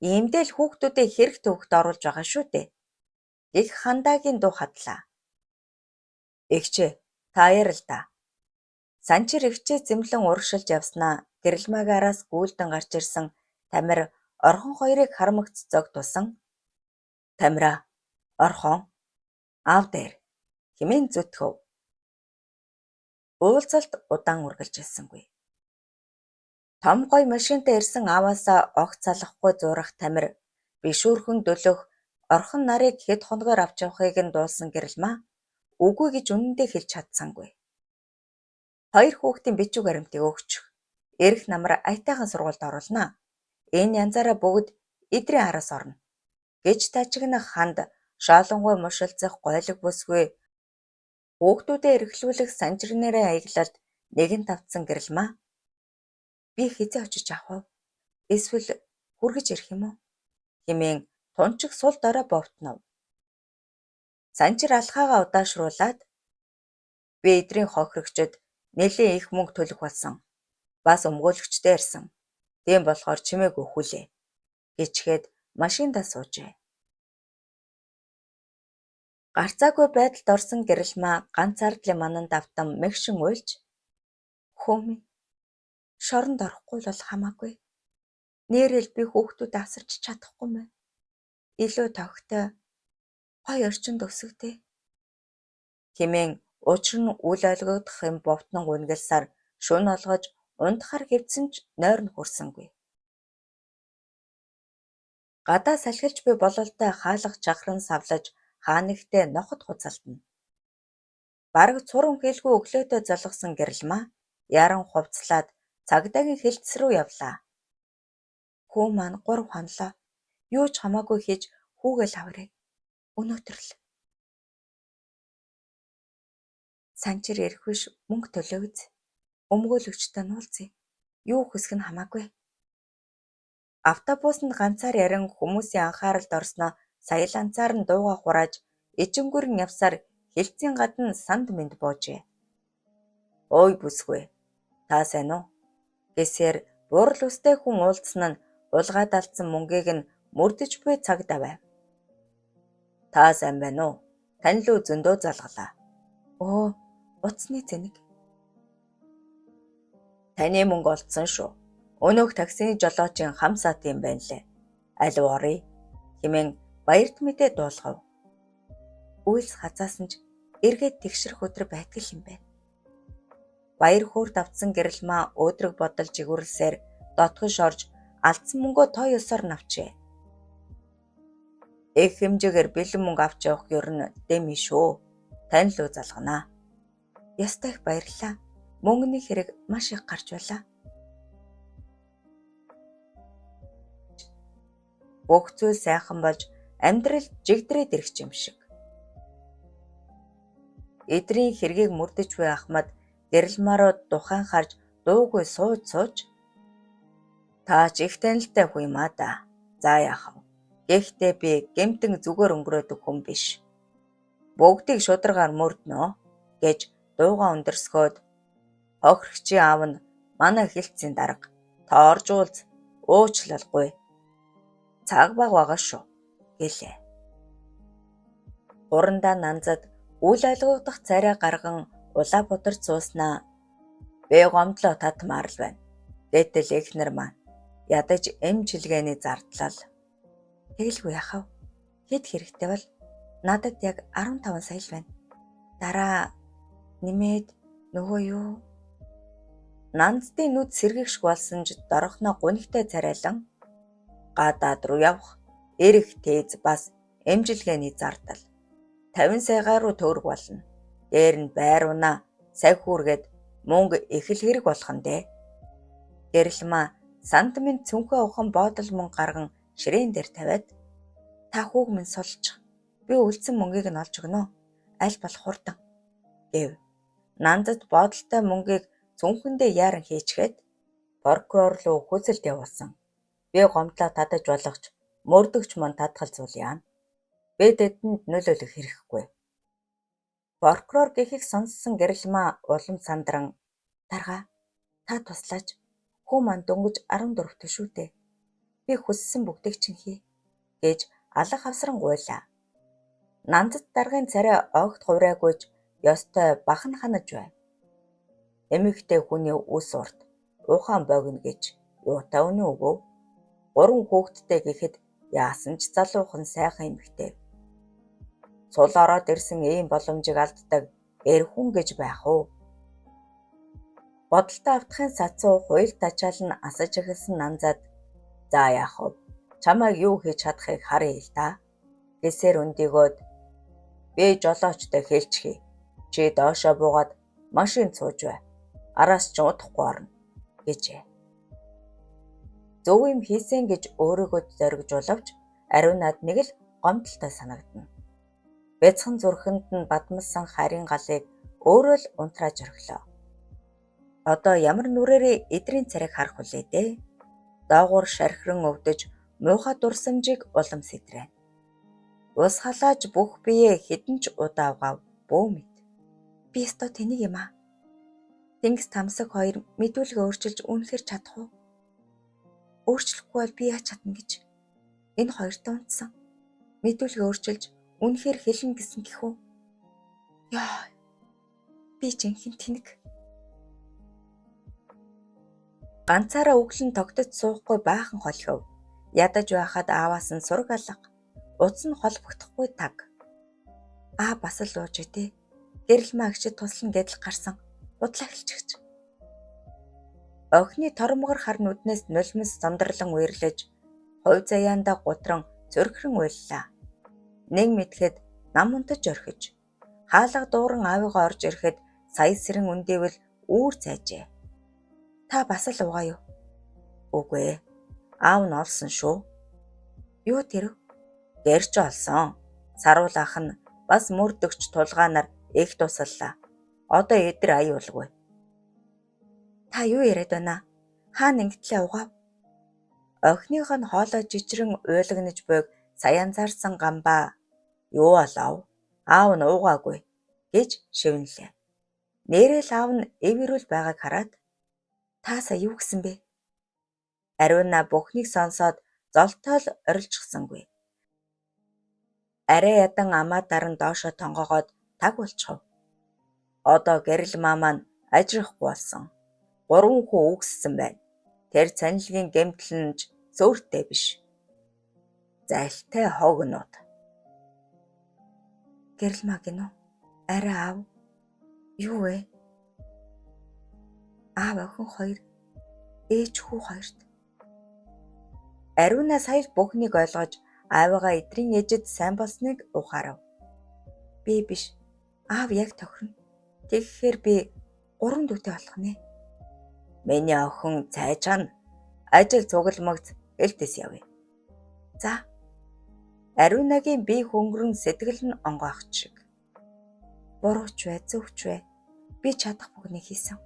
S1: Иймдээ л хүүхдүүдээ хэрэг төвхөд оруулж байгаа шүү дээ" гэх хандаагийн дуу хадлаа. "Эгчээ, та яар л да." Санчир эгчээ зэмлэн урагшилж явснаа гэрэлмаагаараас гүйлдэн гарч ирсэн Тамир орхон хоёрыг харамгццог тусан "Тамира, орхон, аав дээр" хэмээн зүтгэв. Уулзалт удаан үргэлжилсэнгүй. Том гой машинтай ирсэн ааваасаа огт салахгүй зурах Тамир бишүүрхэн дөлөх орхон нарыг хэд хоногоор авч явахыг нь дуулсан гэрэлмаа үгүй гэж үнэндээ хэлж чадсангүй. Хоёр хүүхдийн бичиг баримтыг өгчих. Эрх намар аятайхан сургуульд оруулнаа. Энэ янзаараа бүгд эдрийн араас орно гэж тажигнах ханд шоолонгой мушилцах гойлог бүсгүй хүүхдүүдэд эрхлүүлэх санжирнэрээ аяглалд нэгэн тавцсан гэрэлмаа "Би хизээ очиж авах вэ? Эсвэл хүргэж ирэх юм уу?" хэмээн тунчиг сул дорой бовтнов. Санжир алхаагаа удаашруулад "Би эдрийн хохирогчд нэлээд их мөнгө төлөх болсон. Бас өмгөөлөгчтэй ирсэн. Тийм болохоор чимээг өхүүлээ" гэчгээд машиндаа суужээ. Гарцаагүй байдалд орсон гэрэлмаа ганц ардлын мананд автан мэгшин уйлж "Хөө минь, шоронд орохгүй л бол хамаагүй. Нээрэл би хүүхдүүд асарч чадахгүй мэ. Илүү тогттой гоё орчинд өсгөдэй" хэмээн учир нь үл ойлгогдох юм бовтнон гүнгэлсээр шөнө олгож унтахаар хэвдсэн ч нойр нь хүрсэнгүй. Гадаа салхилж буй бололтой хаалга чахран савлаж хаанигтээ нохот хуцалтна. Бараг цурам хэлгүй өглөөдөө залгсан гэрэлмаа яран хувцлаад цагдаагийн хэлтс рүү явлаа. "Хүү маань 3 хонлоо. Юу ч хамаагүй хийж хүүгээл аварай. Өнөөдөр л." "Санчир ирэх биш мөнгө төлөөз. Өмгөөлөгчтэй нуулзъя. Юу хүсэх нь хамаагүй." Автобусанд ганцаар яран хүмүүсийн анхааралд орсноо саяланцаар нь дууга хурааж ичингүрэн явсаар хэлтсийн гадна санд мэнд буужээ. "Ой бүсгүй. Та сайн уу?" гэсээр буурал үстэй хүн уулзсан нь улгаад алдсан мөнгийг нь мөрдөж буй цагдаа байв. "Та сайн байна уу? Тань лүү зөндөө залгалаа." "Өө, утасны зэник." "Таны мөнгө олдсон шүү. Өнөөх таксины жолоочийн хам саат юм байна лээ. Алив оръё" хэмээн баярт мэдээ дуулгав. "Үйлс хазаасан ч эргээд тэгшрэх өдөр байтгал юм байна." Баяр хөөрт авцсан гэрэлмаа өөдрөг бодолж игүрэлсээр дотгош орж алдсан мөнгөө тоо ёсоор навчээ. "Их хэмжээгээр бэлэн мөнгө авч явах ёр нь дэми шүү. Тань лүү залганаа." "Ястай их баярлалаа. Мөнгөний хэрэг маш их гарч байлаа." Бүх зүйл сайхан болж амьдрал жигдрээд ирэх юм шиг. Эдрийн хэргийг мөрдөж буй Ахмад гэрэл марууд тухайн харж дуугүй сууж та ч их танилтай хүн юм да. За яах вэ? Гэхдээ би гэмтэн зүгээр өнгөрөөдөг хүн биш. Бүгдийг шударгаар мөрднө гэж дууга өндөрсгөөд хохирогчийн аав нь манай хэлтсийн дарга та орж уулз уучлалгүй. Цаг баг байгаа шүү гэлээ. Урандаа Нанзад үл ойлгогдох царай гарган улаа бодорч сууснаа. Би гомдлоо татмаар л байна. Гэтэл эхнэр маань ядаж эмчилгээний зардлал. Тэгэлгүй яхав. Хэд хэрэгтэй бол надад яг 15 сая л байна. Дараа нэмээд нөгөө юу? Нанддын нүд сэргийгшг болсон ч дорохноо гунигтай царайлан гадаад руу явах эрэх тээз бас эмчилгээний зардал. 50 саягаар руу төгрөг болно. Дээр нь байр унаа, сая хүүргээд мөнгө их л хэрэг болох нь дээ. Гэрэлмаа сантимент цүнхээ ухан боодол мөнгө гарган ширээн дээр тавиад та хүүг минь сулчих. Би үлдсэн мөнгийг нь олж өгнө. Аль болох хурдан гэв. Нандад боодолтой мөнгийг цүнхэндээ яаран хийчгээд прокурор руу хүсэлт явуулсан. Би гомдлоо татаж болгоч мөрдөгч мань татгал зүйл яана. Би тэдэнд нөлөөлөх хэрэггүй. Прокурор гэхийг сонссон гэрэлмаа улам сандран дарга та туслаач. Хүү маань дөнгөж 14 шүү дээ. Би хүссэн бүгдийг чинь хий гэж алах авсран гуйлаа. Нандад даргын царай огт хувраагүйж ёстой бахан ханаж байна. Эмэгтэй хүний үс урт ухаан богино гэж юутай үнэ үгүй. 3 хүүхэдтэй гэхэд яасан ч залуухан сайхан эмэгтэй. Сул ороод ирсэн ийм боломжийг алддаг эр хүн гэж байх уу? Бодолтой автахын сацуу хуйл тачаал нь асаж эхэлсэн Нанзад за яах вэ? Чамайг юу хийж чадахыг харъя л да. Гэсээр өндөгөөд би жолоочтой хэлчихье. Чи доошоо буугаад машин цууж бай. Араас ч удахгүй орно гэжээ. Зөв юм хийсэн гэж өөрийгөө зоригж боловч ариунаад нэг л гомдолтой санагдана. Бяцхан зүрхэнд нь бадмалсан харийн галыг өөрөө л унтрааж орхилоо. Одоо ямар нүрээрээ эдрийн царайг харах үлээ дээ. Доогуур шархиран өвдөж муухай дурсамжийг улам сэтрээ. Ус халааж бүх биеэ хэдэн ч удаавгав бөө мэд. Би өстой тэнийг юм аа. Тэнгис Тамсаг хоёр мэдүүлгээ өөрчилж үнэхээр чадах уу? Өөрчлөхгүй бол би яаж чадна гэж. Энэ хоёртой унтсан. Мэдүүлгээ өөрчилж үнэхээр хэлнэ гэсэн гэх үү? Яа. Би жинхэнэ тэнэг. Ганцаараа өглөн тогтож суухгүй баахан холхив. Ядаж байхад ааваас нь сураг алга. Утас нь холбогдохгүй таг. Бас л ууж идэ. Гэрэл маагчид туслан гэдэл гарсан. Удлаа хэлчихэж. Охины тормгор хар нүднээс нулимс самдарлан үерлэж, хувь заяанда гутран зөрхрөн уйллаа. Нэг мэдхэд нам унтаж орхиж, хаалга дууран аавыгаа орж ирэхэд сая сэрэн үндээвэл үүр цайжээ. Та бас л угаа юу? Үгүй ээ. Аав нь олсон шүү. Юу тэр? Гэрч олсон. Саруул ах нь бас мөрдөгч тулгаанаар их тусаллаа. Одоо эдэр аюулгүй. Та юу яриад байна? Хаана ингэтлээ угаав? Охиных нь хоолой жижигрэн уйлагнаж буйг сая анзаарсан гамбаа. Юу болов? Аав нь уугаагүй гэж шивнэлээ. Нэрэл аав нь эвэрүүл байгааг хараад та сая юу гэсэн бэ? Ариуна бүхнийг сонсоод золтоол орилжсангүй. Арай ядан амаа даран доошоо тонгоогоод таг болчихов. Одоо гэрэл маа маань ажрахгүй болсон. 3 хүү үгссэн байна. Тэр цанилгийн гэмтэл нь ч зөөртэй биш. Залтай хогнууд. Гэрэл маа гинөө. Арай аав. Юу вэ? Аав охин хоёр. Ээж хүү хоёрт. Ариуна сая бүхнийг ойлгож аавыгаа эдрийн ээжэд сайн болсныг ухаарав. Би биш. Аав яг тохирно. Тэгэхээр би 3 дүүтэй болох нэ. Миний охин цайжхан ажил цугламгц элдэс явъя. За. Ариунагийн бие хөнгөрөн сэтгэл нь онгойх шиг. Бурууч вэ, зөвч вэ? Би чадах бүхнийг хийсэн.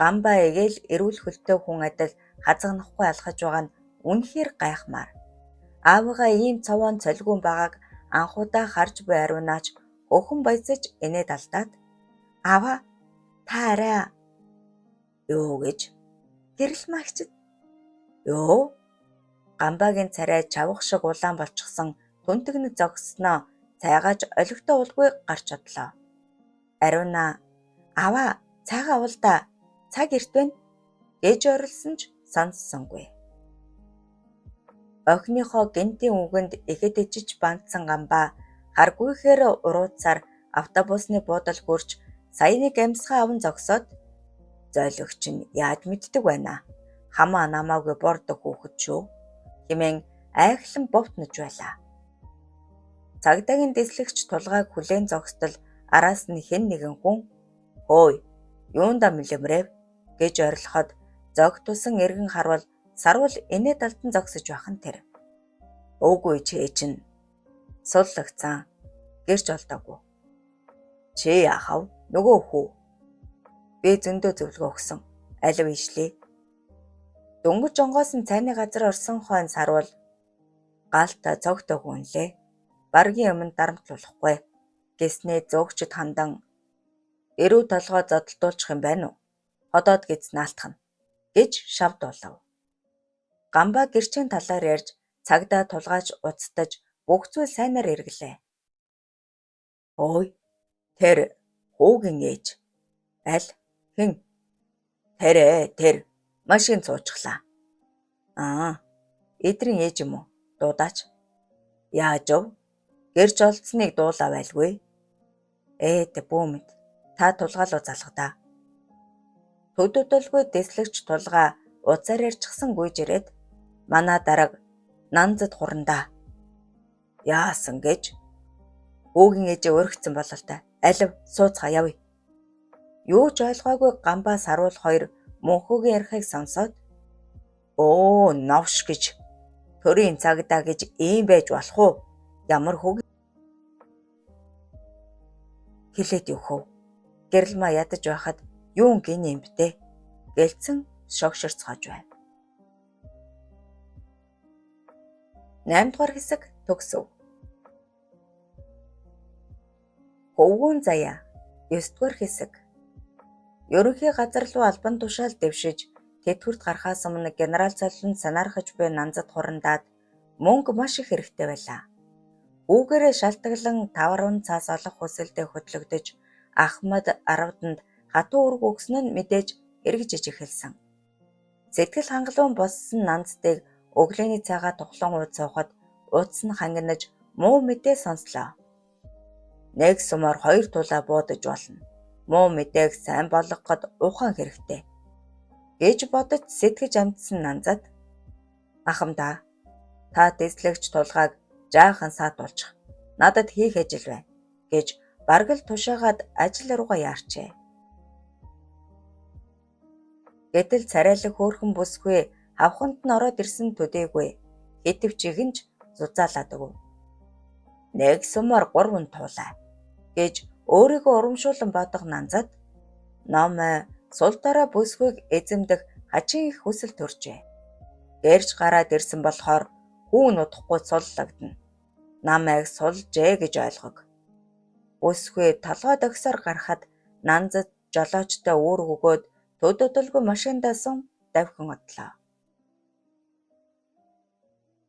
S1: Гамбаа эгээл эрүүл хөлтэй хүн адил хазгнахгүй алхаж байгаа нь үнэхээр гайхмаар. Аавыгаа ийм цовоон цолгиун байгааг анхудаа харж буй ариунаач өхөн баясаж инээд алдаад "Аава, та арай" "Юу гэж?" "Гэрэл магчид." "Юу?" Гамбаагийн царай чавх шиг улаан болчихсон түнтэгнэ зогссноо цайгааж олигтой улгүй гарч одлоо. Ариунаа "Аваа, цайгаа авал да. Цаг эрт байна" гэж орилсон ч сонссонгүй. Охиныхоо гинтийн үгэнд ихэд ичиж бандсан Гамбаа харгүйхээр урууцаар автобусны буудал гүрч саяны гамсгаа аван зогсоод "Зойлогч нь яаж мэддэг байна? Хамаа намаагүй бордог хүүхэд шүү" хэмээн айхлан бовтнож байлаа. Цагдаагийн дэслэгч тулгааг хүлээн зогсдол араас нь хэн нэгэн хүн "Хөөе, юунда мэлэмрэв" гэж орилоход зогтулсан эргэн харвал сарвал инээд алтан зогсож байх нь тэр. "Үгүй чи чинь суллагцсан" гэрч олдоогүй. "Чи яахав? Нөгөө хүү?" "Би зөндөө зөвлөгөө өгсөн. Алив ишлээ." Дөнгөж онгоосон цайны газар орсон хойно сарвал "Галта цогтой хүн лээ. Баргийн өмнө дарамтлуулахгүй" гэснээ зөөгчд хандан "Эрүү толгой зодтолдуулчих юм байна уу? Ходоод гиз наалтах нь" гэж шавд болов. Гамбаа гэрчийн талаар ярьж цагдаа тулгаач уцтаж бүх зүйл сайнаар эргэлээ. "Ой, тэр хүүгийн ээж." "Аль? Хэн?" Тэр машин цуучглаа." "Аа, эдрийн ээж юм уу? Дуудаач." "Яаж өв? Гэрж олдсныг дуулаа байлгүй." Бүүмэд. Та тулгаалуу залгадаа." Төдөдөлгүй дэслэгч тулгаа уцаар ярьчихсан гүйж ирээд "Манай дарга Нанзад хурандаа." "Яасан гэж?" "Хүүгийн ээжээ өргөцсөн бололтой. Алив сууцгаа явъя." Юу ч ойлгоогүй Гамбаа сарвал хоёр мөнхөгийн ярихыг сонсоод "Оо, новш гэж төрийн цагдаа гэж ийм байж болох уу? Ямар хүүг хэлээд өгөө. Гэрэлмаа ядаж байхад юун гин юм бэ?" гэлцэн шогширцгааж байна. 8 дугаар хэсэг төгсөв. Хөвгүүн заяа 9 дугаар хэсэг. Ерөнхий газар руу албан тушаал дэвшиж тэтгэврт гарахаас өмнө генерал цоллон санаархаж буй Нанзад хурандаад мөнгө маш их хэрэгтэй байлаа. Үүгээрээ шалтгаглан таврын цаас олох хүсэлтэд хөтлөгдөж Ахмад Аравданд хатуу өрг өгсөн нь мэдээж эргэж иж эхэлсэн. Сэтгэл хангалуун болсон Нанздыг өглөөний цайгаа тухлан ууж суухад утас нь хангинаж муу мэдээ сонслоо. "Нэг сумаар 2 тулаа буудаж болно. Муу мэдээг сайн болгоход ухаан хэрэгтэй" гэж бодож сэтгэж амтсан Нанзад "Ахамдаа, та дэслэгч тулгааг жаахан саатуулчих. Надад хийх ажил байна" гэж баргал тушаагаад ажил руугаа яарчээ. Гэтэл царайлаг хөөрхөн бүсгүй хавханд нь ороод ирсэн төдийгүй хитвч игэнж зузаалаад өгөв. "Нэг сумаар 3 туулаа" гэж өөрийгөө урамшуулан бодох Нанзад ном сул дорой бүсгүйг эзэмдэх хачин их хүсэл төржээ. Гэрж гараад ирсэн болохоор хүүн удахгүй суллагдана. Намайг сулжээ гэж ойлгог. Бүсгүй толгой догсоор гарахад Нанзад жолоочтой үүрэг өгөөд төдөдөлгүй машиндаа сун давхин одлоо.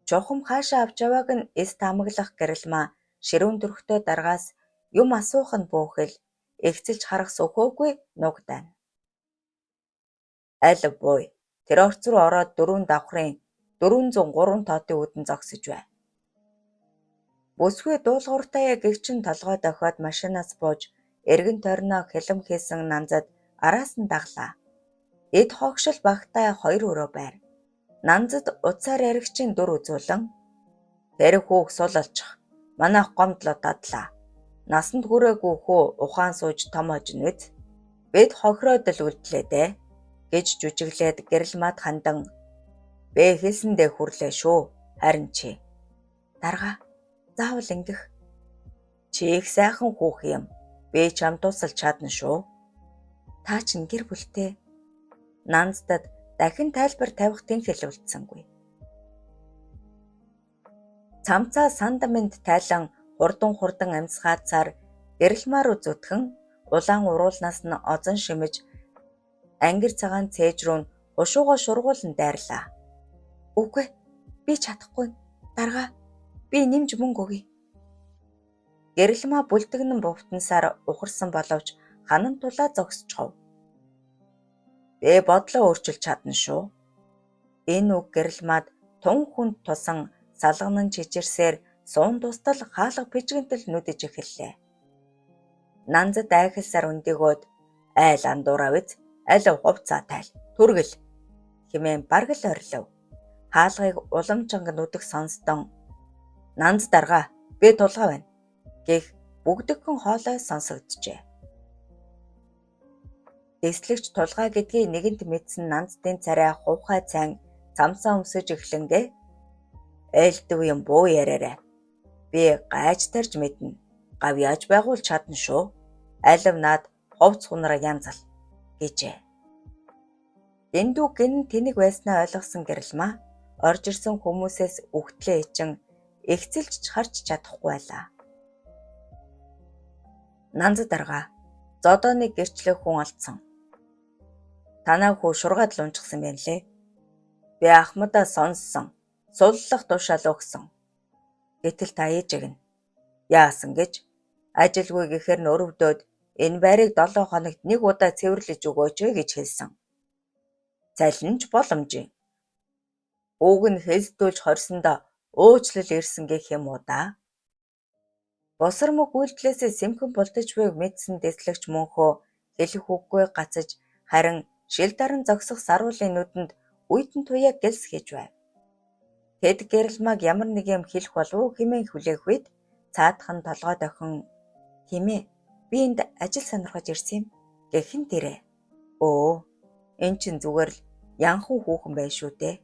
S1: Чухам хаашаа авч явааг нь эс таамаглах гэрэлмаа ширүүн төрхтөө даргаас юм асуух нь бөөхөл эгцэлж харах сөхөөгүй нугдана. Алив буй. Тэр орц руу ороод 4 давхрын 403 тоотын үдэн зогсож бай. Бүсгүй дуулууртаа гэгчин толгой дохиод машинаас бууж эргэн тойрноо хялам хийсэн Нанзад араас нь даглаа. Эд хогшил багтаа 2 өрөө байр. Нанзад уцаар яригчийн дүр үзүүлэн "Тэр хүүг сул олчих. Манайх гомдлоо дадлаа. Насанд хүрээгүй хүү ухаан сууж томоож нүд. Бид хохироод л үлдлээ дээ" гэж жүжиглээд гэрэлмаад хандан Бэ хэлсэндээ хүрлээ шүү. Харин чи. Дарга заавал ингэх. Чи их сайхан хүүх юм. Би чам тусалж чадна шүү. Та чинь гэр бүлтэй. Нанддад дахин тайлбар тавих тэнхэл үлдсэнгүй. Цамцаа сандамент тайлан хурдан амьсгаацаар гэрэлмаа руу зүтгэн улаан уруулнаас нь озон шимэж ангир цагаан цээж рүү хушуугаа шургуулн дайрлаа. Үгүй, би чадахгүй. Дарга, би нэмж мөнгө өгье. Гэрэлмаа бүлтгэнэн бувтансаар ухарсан боловч ханан тулаа зогсчихов. Би бодлоо өөрчилж чадна шүү. Энэ үг гэрэлмаад тун хүнд тусан салганан чичирсээр суун тустал хаалга пижгэнтэл нүдэж эхэллээ. Нанзад айхалсаар өндөгөөд айл андуураа биз, аль хувцаа тайл, түргэл хэмээн бараг л орилов. Хаалгыг уламжинг нүдэх сонсдон Нанз дарга, би тулгаа байна гэх бүгдгэн хоолой сонсогджээ. Дэслэгч тулгаа гэдгийг нэгэнт мэдсэн Нанздын царай хувхай цайн цамсаа өмсөж эхлэнгээ. Ээлдв юм буу яриараа. Би гайж тарж мэднэ. Гав яаж байгуул чадна шүү. Алив наад хувц хунараа янзал гэжээ. Дэндүү гин тэнэг байснаа ойлгосон гэрэлмаа орж ирсэн хүмүүсээс үхтлээ ичин эхцэлж харж чадахгүй байлаа. Нанз дарга, зодооны гэрчлэх хүн алдсан. Танаа хүү шургаад л унчихсан байна лээ. Би ахмадаа сонссон. Суллах тушаал өгсөн. Гэтэл та ээжийг нь яасан гэж ажилгүй гэхээр нь өрөвдөөд энэ байрыг 7 хоногт нэг удаа цэвэрлэж өгөөч гэж хэлсэн. Цалинж боломжийн. Ууг нь хэлсдүүлж хорсондоо уучлал ирсэн гэх юм уу да? Босромог үйлдэлээсээ сэмхэн булдаж байг мэдсэн дэслэгч мөнхөө хэлэх үггүй гацаж харин шил даран зогсох саруулын нүдэнд үйдэн туяа гэлс хийж байв. Тэд гэрэлмаг ямар нэг юм хэлэх болов хэмээн хүлээх үед цаадхан толгой дохин "Тимээ, би энд ажил сонирхож ирсэн юм" гэхэн дээрээ. "Өө, эн чин зүгээр л янхан хүүхэн байх шүү дээ"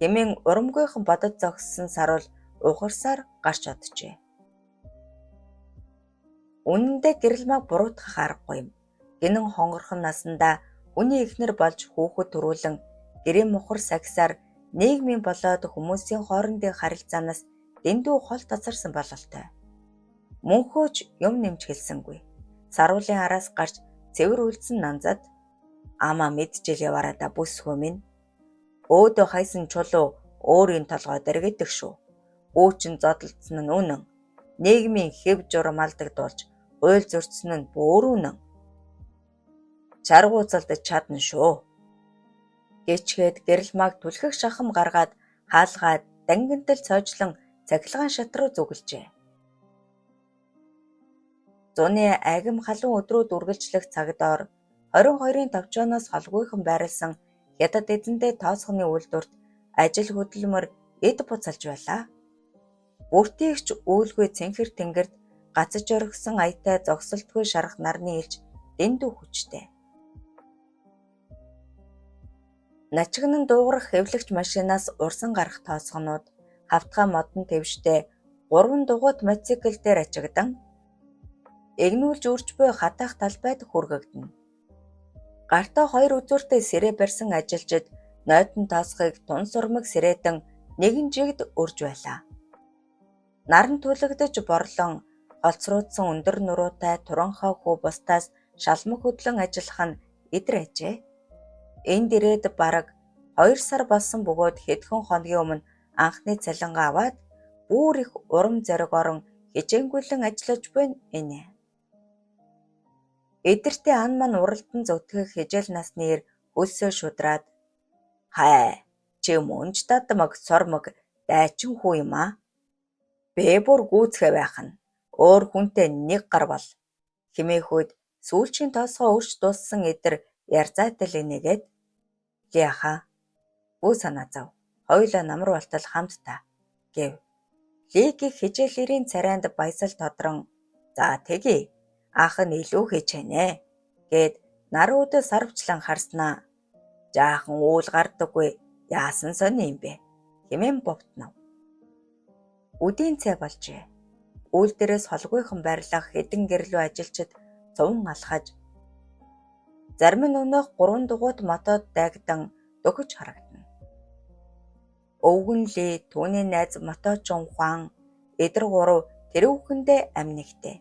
S1: хэмээн урамгүйхан бодож зогссон саруул ухарсаар гарч оджээ. Үнэндээ гэрэлмаг буруутгах аргагүй юм. Гинэн хонгорхон насандаа хүний эхнэр болж хүүхэд төрүүлэн гэрээ мухар сагсаар нийгмийн болоод хүмүүсийн хоорондын харилцаанаас дэндүү хол тасарсан бололтой. Мөнхөөч юм нэмж хэлсэнгүй. Саруулын араас гарч цэвэр үлдсэн Нанзад "Амаа мэджил яваараа да бүсгүй минь. Өөдөө хайсан чулуу өөрийн толгой дээр гэдэг шүү. Өөчин зодолцсон нь үнэн. Нийгмийн хэв журам алдагдуулж уйл зөрчсөн нь бүр үнэн. Чаргууцалдаж чадна шүү" гэчгээд гэрэлмаг түлхэх шахам гаргаад хаалгаад дангинтал цойжлон цахилгаан шат руу зүгэлжээ. Зуны агим халуун өдрүүд үргэлжлэх цагдоор 22-ын товчооноос холгүйхан байрласан хятад эзэндээ тооцохны үйлдвэрт ажил хөдөлмөр эд буцалж байлаа. Бүртийгч үүлгүй цэнхэр тэнгэрд гацаж орхисон аятай зогсолтгүй шарах нарны илж дэндүү хүчтэй. Начигнан дуугарах хэвлэгч машинаас урсан гарах тооцоонууд хавтгай модон твштэй 3 дугуйт мотоцикл дээр ачигдан эгнүүлж үрж буй хатаах талбайд хүргэгдэнэ. Гартаа 2 үзүүртэй сэрээ барьсан ажилчид нойтон тоосхыг тун сурмаг сэрээдэн нэгэн жигд өрж байлаа. Наран түлэгдэж борлон холцруудсан өндөр нуруутай туранхай хүү бусдаас шалмаг хөдлөн ажиллах нь идэр ажээ. Энд ирээд бараг 2 сар болсон бөгөөд хэдхэн хоногийн өмнө анхны цалингаа аваад бүр их урам зориг орон хичээнгүйлэн ажиллаж байна энэ. Эдэртээ ан ман уралдан зүтгэх хижээл насны ир хөлсөө шудраад "Хай, чи мөнж дадмаг сормог дайчин хүү юм аа. Бэ бүр гүйцэхэ байх нь өөр хүнтэй нэг гар бол" хэмээх үед сүүлчийн тоосгоо өрч дууссан эдэр ярзаатай л инегээд "Яха, бүү санаа зов. Хоёулаа намар балтал хамт та" гэв. Лигийн хижээлэрийн царайнд баясал тодрон "За тэгье. Ах нь илүү хийчэнэ" гэд нар өөдөө сарвчлан харснаа. Жаахан үйл гардаггүй Яасан сони юм бэ? Хэмээн бовтнов. Үдийн цай болжээ. Үйл дээрээс холгойхон байрлах хэдэн гэрлүү ажилчид цуван алхаж зарим нь өнөөх 3 дугуйт мотод дайгдан дөхөж харагдана. Өвгөн ли түүний найз моточин Хуан эдэр гурав тэрүүхэндээ амнигтэй.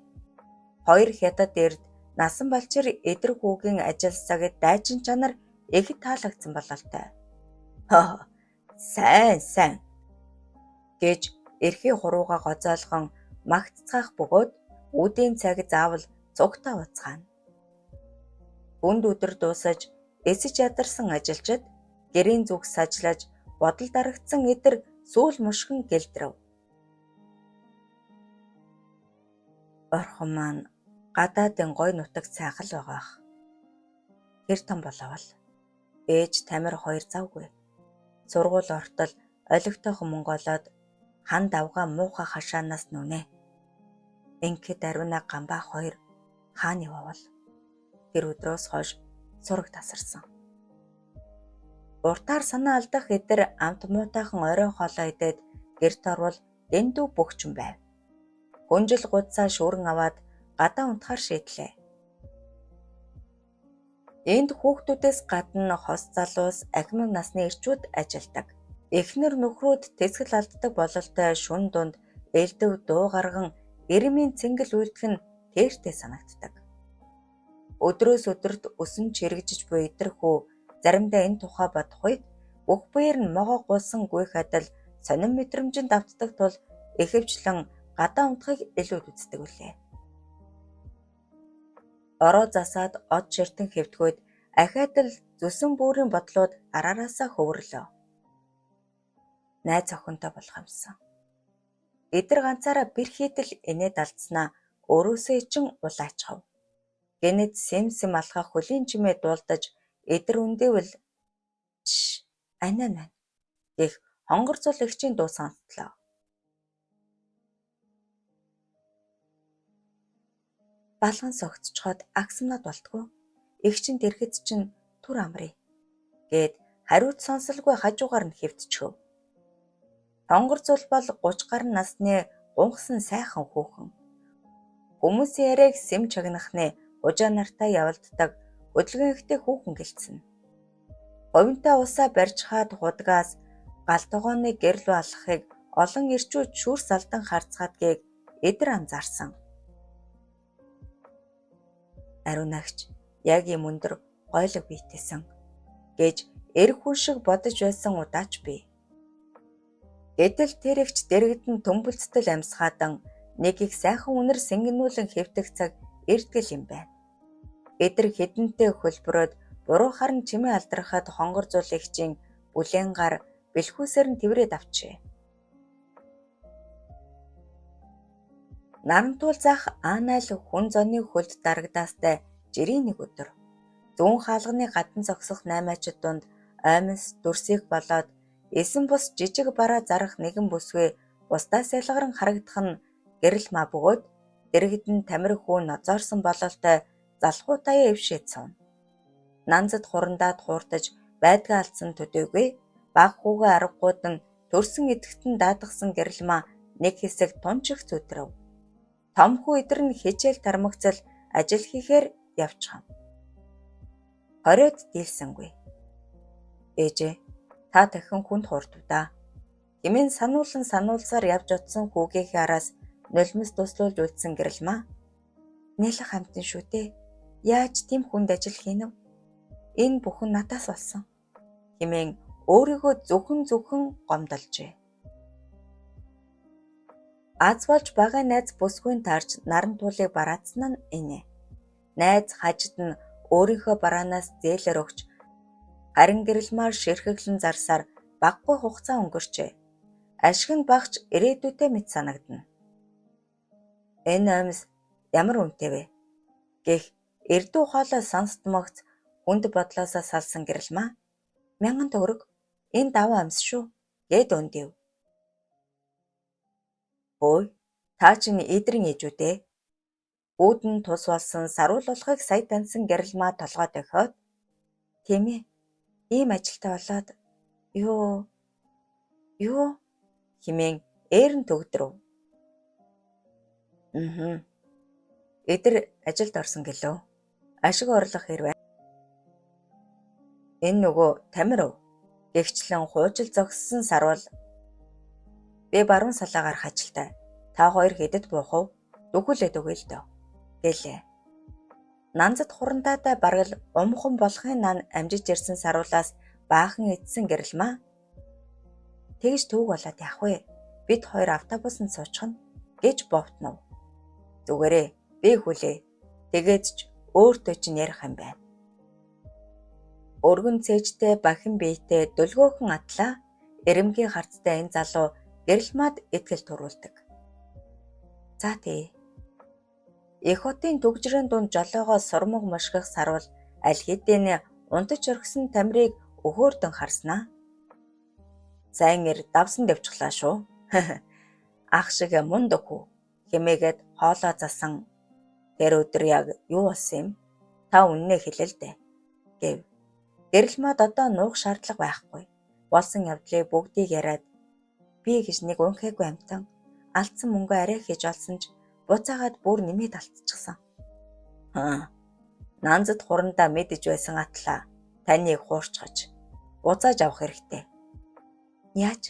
S1: Хоёр хятад эрд насан балчир эдэр хүүгийн ажил цагт дайчин чанар их таалагдсан бололтой. Сайн гэж эрхий хурууга гоцоолгон магтцгаах бөгөөд үдийн цаг заавал цугтаа уцгаана. Бүнд өдөр дуусаж эсэж ядарсан ажилчид гэрийн зүг сажлаж бодол дарагдсан эдэр сүүл мушгин гэлдрэв. Орхон маань гадаадын гой нутаг сайхал байгаах. Тэр том боловол ээж Тамир хоёр завгүй. Сургууль ортол олигтойхон Монголоод хан давгаа муухай хашаанаас нүнэ. Ингээд ариуна гамбаа хоёр хааны явбал тэр өдрөөс хойш сураг тасарсан. Уртаар санаа алдах эдэр амт муутайхан орой хоолоо идээд гэрт орвол дэндүү бөхчөн байв. Хүнжил гудсаа шүүрэн аваад гадаа унтахаар шийдлээ. Энд хүүхдүүдээс гадна хос залуус ахмад насны эрчүүд ажилдаг. Эхнэр нөхрүүд тэсгэл алддаг бололтой шүн дунд элдэв дуу гарган ирмийн цэнгэл үйлдэх нь тэртэй санагддаг. Өдрөөс өдөрт өсөн чирэгжиж буй эдэрхүү заримдаа энэ тухай бодох үед бүх биеэр нь могоо гулсан гүйх адил сонин мэдрэмжинд автдаг тул ихэвчлэн гадаа унтахыг илүүд үздэг үлээ. Ороо засаад од ширтэн хэвтгөөд ахаад л зүсэн бүрийн бодлууд араараасаа хөвөрлөө. Найз охинтой болох юмсан. Эдэр ганцаараа бэр хийдэл инээд алдснаа өөрөөсөө чин улаачхав. Гэнэт сэм алхах хөлийн чимээ дуулдаж эдэр үндээвэл анаа гэх хонгор цул эгчийн дуу сонсдлоо. Балган согтчход агсамнаад болтгоо. Эгчин дэрхэд чинь түр амрыг гээд хариуц сонсолгүй хажуугаар нь хэвтчихв. Хонгор цул бол 30 гаруй насны гунхсан сайхан хүүхэн. Хүмүүсийн яриаг сэм чагнахны хужаа нартай явалддаг хөдөлгөөн ихтэй хүүхэн гэлцэн. Говинтай усаа барьж хаад худгаас галтгооны гэрэл алхахыг олон ирчүүд шүүрс алдан харцгаадгийг эдэр анзаарсан. Ариунагч яг юм өндөр гойлог бийтээсэн гэж эрх хүн шиг бодож байсан удаач бий. Гэтэл тэр ихч дэрэгдэн төмбөлцөл амьсгаадан нэг их сайхан үнэр сэнгэнүүлэн хэвтэх цаг эртгэл юм байна. Эдэр хідэнтэй хөлбөрөөд буруу харан чимээ алдрахад хонгор зул эгчийн бүлээн гар бэлхүүсээр нь тэврээд авчээ. Нарантуул зах аанайл хүн зоны хөлд дарагдаастай жирийн нэг өдөр зүүн хаалганы гадна зогсох 8-ачид дунд оймос дүрсийг болоод эсэн бус жижиг бараа зарах нэгэн бүсгүй бусдаас ялгаран харагдах нь гэрэл ма бөгөөд дэрэгдэн Тамир хүү нозоорсон бололтой залхуу таяа ившээд сууна. Нанзад хурандаад хууртаж байдгаа алдсан төдийгүй баг хүүгээ аргагууд нь төрсөн идэхтэн даадгсан гэрэл ма нэг хэсэг тунчих зүтрэв. Том хүү эдэр нь хичээл тармагцал ажил хийхээр явчихав. Хориод дийлсэнгүй. Ээжээ, та дахин хүнд хуурдав да. Хэмээн сануулсаар явж утсан хүүгийнхээ араас нулимс туслуулж үлдсэн гэрэл ма. Нэлэх хамтан шүү дээ. Яаж тийм хүнд ажил хийнэ? Энэ бүхэн надаас болсон. Хэмээн өөрийгөө зөвхөн гомдолжээ. Аз болж байгаа найз бүсгүйн таарч нарантуулыг бараацсан нь энэ. Найз хажид нь өөрийнхөө бараанаас зээлэр өгч харин гэрэлмаар ширхэглэн зарсаар баггүй хугацаа өнгөрчээ. Ашиг нь багч ирээдүйтэй мэт санагдана. Энэ амьс ямар үнэтэй вэ? Гэх эрдүү хоолой сонсдмогц хүнд бодлоосоо салсан гэрэл ма. 1000 төгрөг. Энэ даваа амьс шүү гэд өндөв. Ой, та чинь эдрийн ээжүүд ээ. Үүдэн тус болсон саруул болохыг сая таньсан гэрэл ма толгой дохиод. Тийм ээ. Ийм ажилтай болоод Юу юу хэмээн ээрэн төгдрөв. Эдэр ажилд орсон гэлөө. Ашиг орлого хэрвээ. Энэ нөгөө Тамиров. Гэгчлэн хуужил зогссон Сарвал би баруун салаа гарах ажилтай. Та хоёр хэдэд буух вэ? Дүгүүлээд өгье л дөө гэлээ. Нанзад хурандаатай бараг л умхан болохын нан амжиж ирсэн Сарвалаас баахан эдсэн гэрэлмаа. Тэгж түүг болоод явах вэ? Бид хоёр автобусанд суучихна гэж бовтнов. Зүгээрээ би хүлээ. Тэгээд ч өөртөө чинь ярих юм байна. Өргөн цээжтэй бахин биетэй дөлгөөхөн атлаа эрэмгийн харцтай энэ залуу гэрэлмаад итгэл төрүүлдэг. За тий. Эх хотын төгжрийн дунд жолоогоо сурмаг мушгих Сарвал аль хэдийн унтаж орхисон Тамирыг өхөөрдөн харснаа. Сайн ир давсан дэвчглаа шүү. Ах шиг мундаг хүү хэмээгээд хоолоо засан. Тэр өдөр яг юу болсон юм? Та үннээ хэлээ л дээ гэв. Гэрэлмаад одоо нуух шаардлага байхгүй. Болсон явдлыг бүгдийг яриад би гэж нэг унхээгүй амтан алдсан мөнгө арай хийж олсон ч буцаагаад бүр нэмээд алдчихсан. Нанзад хурандаа мэдэж байсан атлаа таныг хуурчгаж буцааж авах хэрэгтэй. Яаж?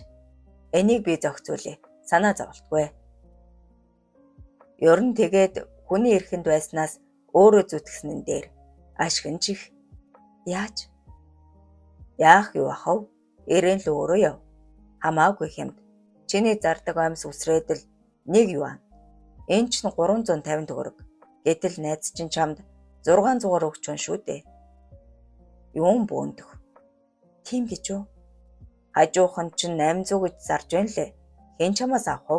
S1: Энийг би зохицуулъя. Санаа зовлтгүй. Ер нь тэгээд хүний эрхэнд байснаас өөрөө зүтгэснэн дээр ашигн чих. Яаж? Яах юу ахав? Ирээн л өөрөө яв. Хамаагүй хэмд. Чиний зардаг амьс үсрээд л нэг юу аа. Энэ ч 350 төгрөг. Гэтэл найз чинь чамд 600 өгч хүн шүү дээ. Юун бөөндөх. Тийм гэж үү? Хажуухан чинь 800 гэж зарж байна лээ. Хэн чамаас авах вэ?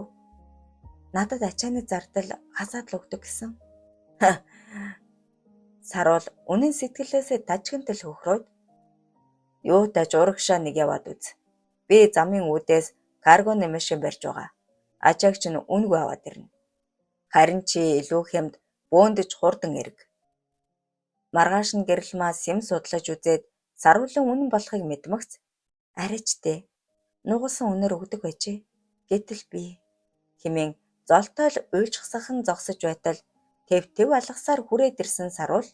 S1: Надад ачааны зардал хасаад л өгдөг гэсэн. Сарвал үнэн сэтгэлээсээ тажигнтал хөхрөөд юутай журагшаа нэг яваад үз. Би замын үүдээс каргоны машин барьж байгаа. Ачааг чинь үнгүй аваад ирнэ. Харин чи илүү хямд бөөндөж хурдан эрг. Маргааш нь гэрэлмаа сэм судлаж үзээд Сарвалын үнэн болохыг мэдмэгц арайчтэй нугалсан үнээр өгдөг байжээ. Гэтэл би хэмээн золтой л уйлжсахан зогсож байтал тэв алгасаар хүрээд ирсэн Сарвал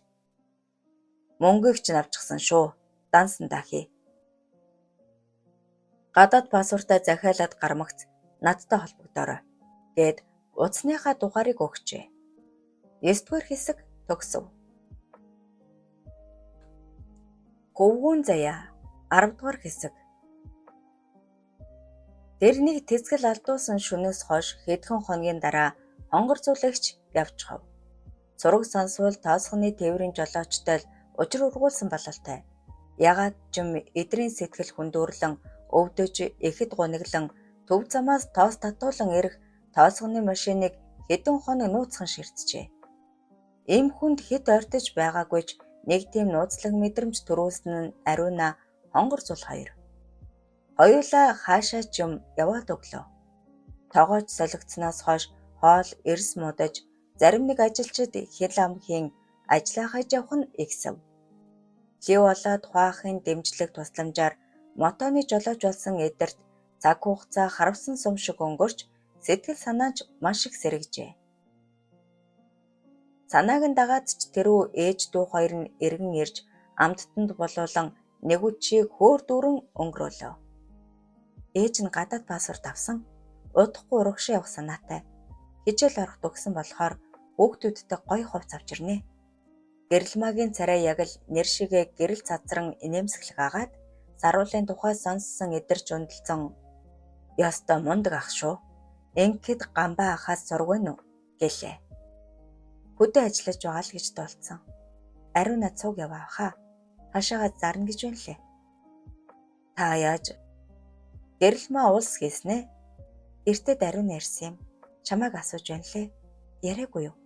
S1: мөнгөийг ч авчихсан шүү. Дансан дахи. Гадаад пассвортаа захиалаад гармагц надтай холбогдоорой гэд утасныхаа дугаарыг өгчээ. 9-р хэсэг төгсөв. Хөвгүүн заяа 10-р хэсэг. Тэр нэг тэсгэл алдуулсан шөнөөс хойш хэдхэн хоногийн дараа хонгор зүлэгч явчихав. Сураг сонсвол тоосхны тээврийн жолоочтой л учир ургуулсан бололтой. Ягаад ч юм эдрийн сэтгэл хүндөөрлөн өвдөж ихэд гуниглан төв замаас тоос татуулан ирэх тоосхны машиныг хэдэн хоног нууцхан ширтжээ. Им хүнд хэд ойртож байгаагүй ч нэг тийм нууцлаг мэдрэмж төрүүлсэн нь ариуна хонгор зул хоёр. Хоёулаа хаашаа ч юм яваад өглөө. Тогооч солигдсноос хойш хоол эрс муудаж зарим нэг ажилчид хэл амхийн ажлаа хаж явах нь игсэв. Лив болоод хуаахын дэмжлэг тусламжаар мотоны жолооч болсон эдэрт цаг хугацаа харавсан сум шиг өнгөрч сэтгэл санаач маш их сэргэжээ. Санааг нь дагаад ч тэрүү ээж дүү хоёр нь эргэн ирж амттанд болуулан нэг үчийг хөөр дүүрэн өнгөрөөлөө. Ээж нь гадаад пассворт авсан. Удахгүй урагшаа явах санаатай. Хичээл орох төгсөн болохоор хүүхдүүдтэй гоё хувц авч ирнэ. Гэрэлмаагийн царай яг л нэр шигээ гэрэл цацран инээмсэглэх агаад Сарвалын тухай сонссон эдэрч ундалцсан ёстой мундаг ах шүү. Ингээд гамбаа ахаас сургүй нү гэлээ. Хөдөө ажиллаж байгаа л гэж дуулцсан. Ариуна цуг яваа хаа. Хашаага зарна гэж байна лээ. Та яаж гэрэлмаа уулс хийснэ? Эртэд ариуна ирсэн юм. Чамайг асууж байна лээ. Яриаггүй юу?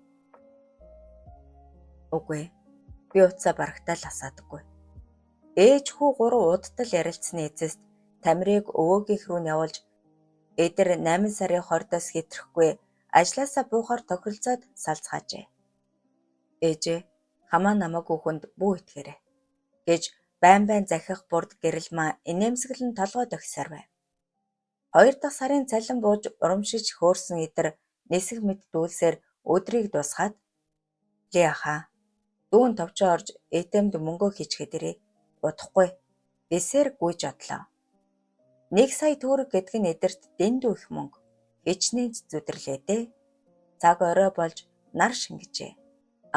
S1: Үгүй. Би утсаа барагтаа л асаадаггүй. Ээж хүү гурав удтал ярилцсны эцэст Тамирыг өвөөгийнх рүү нь явуулж эдэр 8 сарын 20-оос хэтрэхгүй ажлаасаа буухаар тохиролцоод салцгаажээ. Ээжээ хамаа намаагүй хүнд бүү итгээрэй гэж байн захих бүрд гэрэлмаа инээмсэглэн толгой дохисоор байв. 2 дахь сарын цалин бууж урамшиж хөөрсөн эдэр нисэх мэт дүүлсээр өдрийг дуусгаад "Ли ахаа, дүүн товчоо орж ATM-д мөнгөө хийчгээд ирээ. Удахгүй" гэсээр гүйж одлоо. 1 сая төгрөг гэдг нь эдэрт дэндүү их мөнгө. Хичнээн зүдэрлээ дээ. Цаг орой болж нар шингэжээ.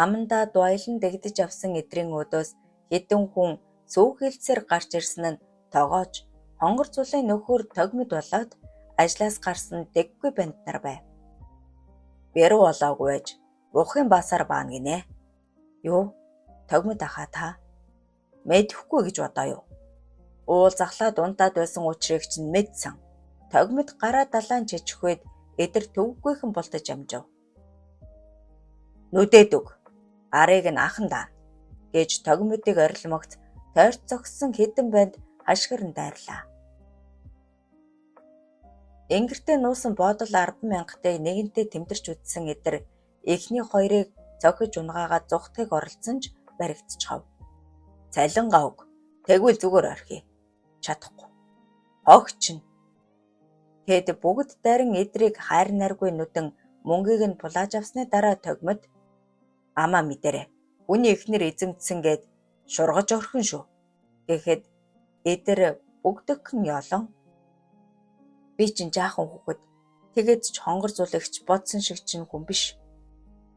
S1: Амандаа дуайлан дэгдэж авсан эдрийн өдөөс хэдэн хүн сүүхэлцээр гарч ирсэн нь тогооч хонгор цулын нөхөр тогмид болоод ажлаас гарсан дэггүй банд нар байв. "Бэрүү болоогүй байж ухын басаар баана гинэ. Юу? Тогмид ахаа та? Мэдэхгүй гэж бодоо юу? Уул захлаад унтаад байсан учрыг чинь мэдсэн. Тогмид гараа далайн чичхвэд эдэр төвгүйхэн болтож амжив. Нүдээд өг. Арыг нь ахан даана" гэж тогмидыг орилмогц тойрч зогссон хэдэн банд хашгиран дайрлаа. Энгэртээ нуусан боодол 10,000-тэй нэгэнтээ тэмдэрч үтсэн эдэр эхний хоёрыг цохиж унгаагаад зүхтгийг оролцсон ч баригдчихав. "Цалингаа өг. Тэгвэл зүгээр орхий." "Чадахгүй." "Огч нь." Тэд бүгд дарин эдрийг хайр наргүй нүдэн мөнгийг нь булааж авсны дараа тогмид "Амаа мэдэрэ. Хүний эхнэр эзэмдсэн гэд шургаж орхин шүү" гэхэд эдэр бүгдгхэн ёолон "Би чинь жаахан хүүхэд. Тэгээд ч хонгор зүлэгч бодсон шиг чинь хүн биш."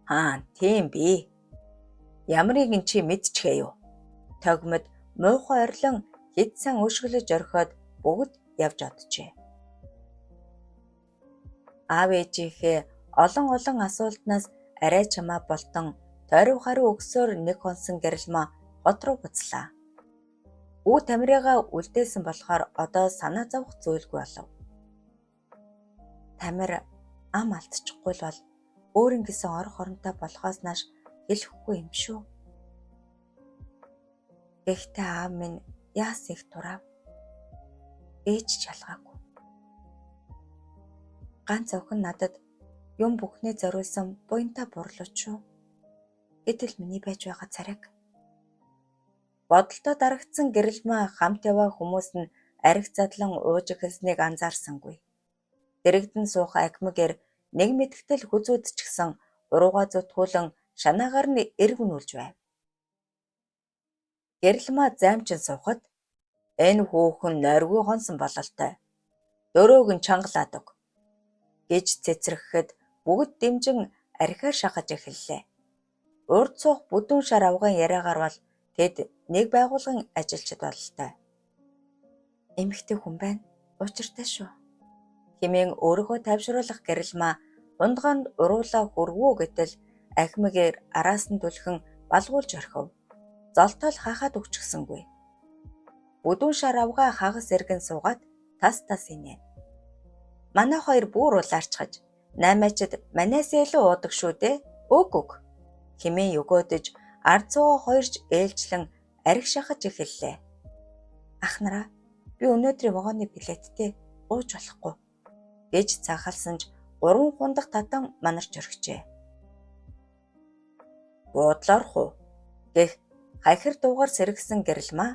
S1: "Аа, тийм би. Ямарыг нь чи мэдчихээ юу?" Тогмид муухай орлон хидсэн өшгөлөж орхиод бүгд явж оджээ. Аав ээжийнхээ олон асуултнаас арай чамаа болтон тойров хариу өгсөөр нэг хонсон гэрэлмаа хот руу буцлаа. Үу Тамирыгаа үлдээсэн болохоор одоо санаа зовох зүйлгүй болов. Тамир ам алдчихгүй л бол өөрийн гэсэн ор хоронтой болохоос нааш хэлэхгүй юм шүү. Гэхдээ аав минь яас их турав. Ээж чалгаагүй. Ганц охин надад юм бүхнээ зориулсан буянта бурлууч шүү. Гэтэл миний байж байгаа царайг. Бодолтой дарагдсан гэрэлмаа хамт яваа хүмүүс нь арх задлан ууж эхэлснийг анзаарсангүй. Дэрэгдэн суух акмигээр нэг мэдгтэл хүзүүдчихсэн урууга зүтгүүлэн шанаагаар нь эргэнүүлж байв. Гэрэлмаа займчин суухад "Энэ хүүхэн нойргүй хонсон бололтой. Дөрөөг нь чангалаад өг" гэж цэцэрхэхэд бүгд дэмжин архиар шахаж эхэллээ. Урд суух бүдүүн шар авган яриагаар бол тэд нэг байгууллагын ажилчид бололтой. "Эмэгтэй хүн байна. Учиртай шүү" хэмээн өөрийгөө тайвшруулах гэрэлмаа ундгаанд уруулаа хүрвүү гэтэл ахмигээр араас нь түлхэн балгуулж орхив. Золтол хахаад өгчихсэнгүй. Бүдүүн шар авгаа хагас эргэн суугаад тас инээ. "Манай хоёр бүр улаарчхаж 8-ачид манайс илүү уудаг шүү дээ. Өг" хэмээн өгөөдөж ард цуугаа хоёрч ээлжлэн архи шахаж эхэллээ. "Ахнараа, би өнөөдрийн вагоны билеттэй ууж болохгүй" гэж цаахалсан ч 3 хундах татан манарч орхижээ. "Буудлаарах уу?" гэх хахир дуугаар сэргсэн гэрэлмаа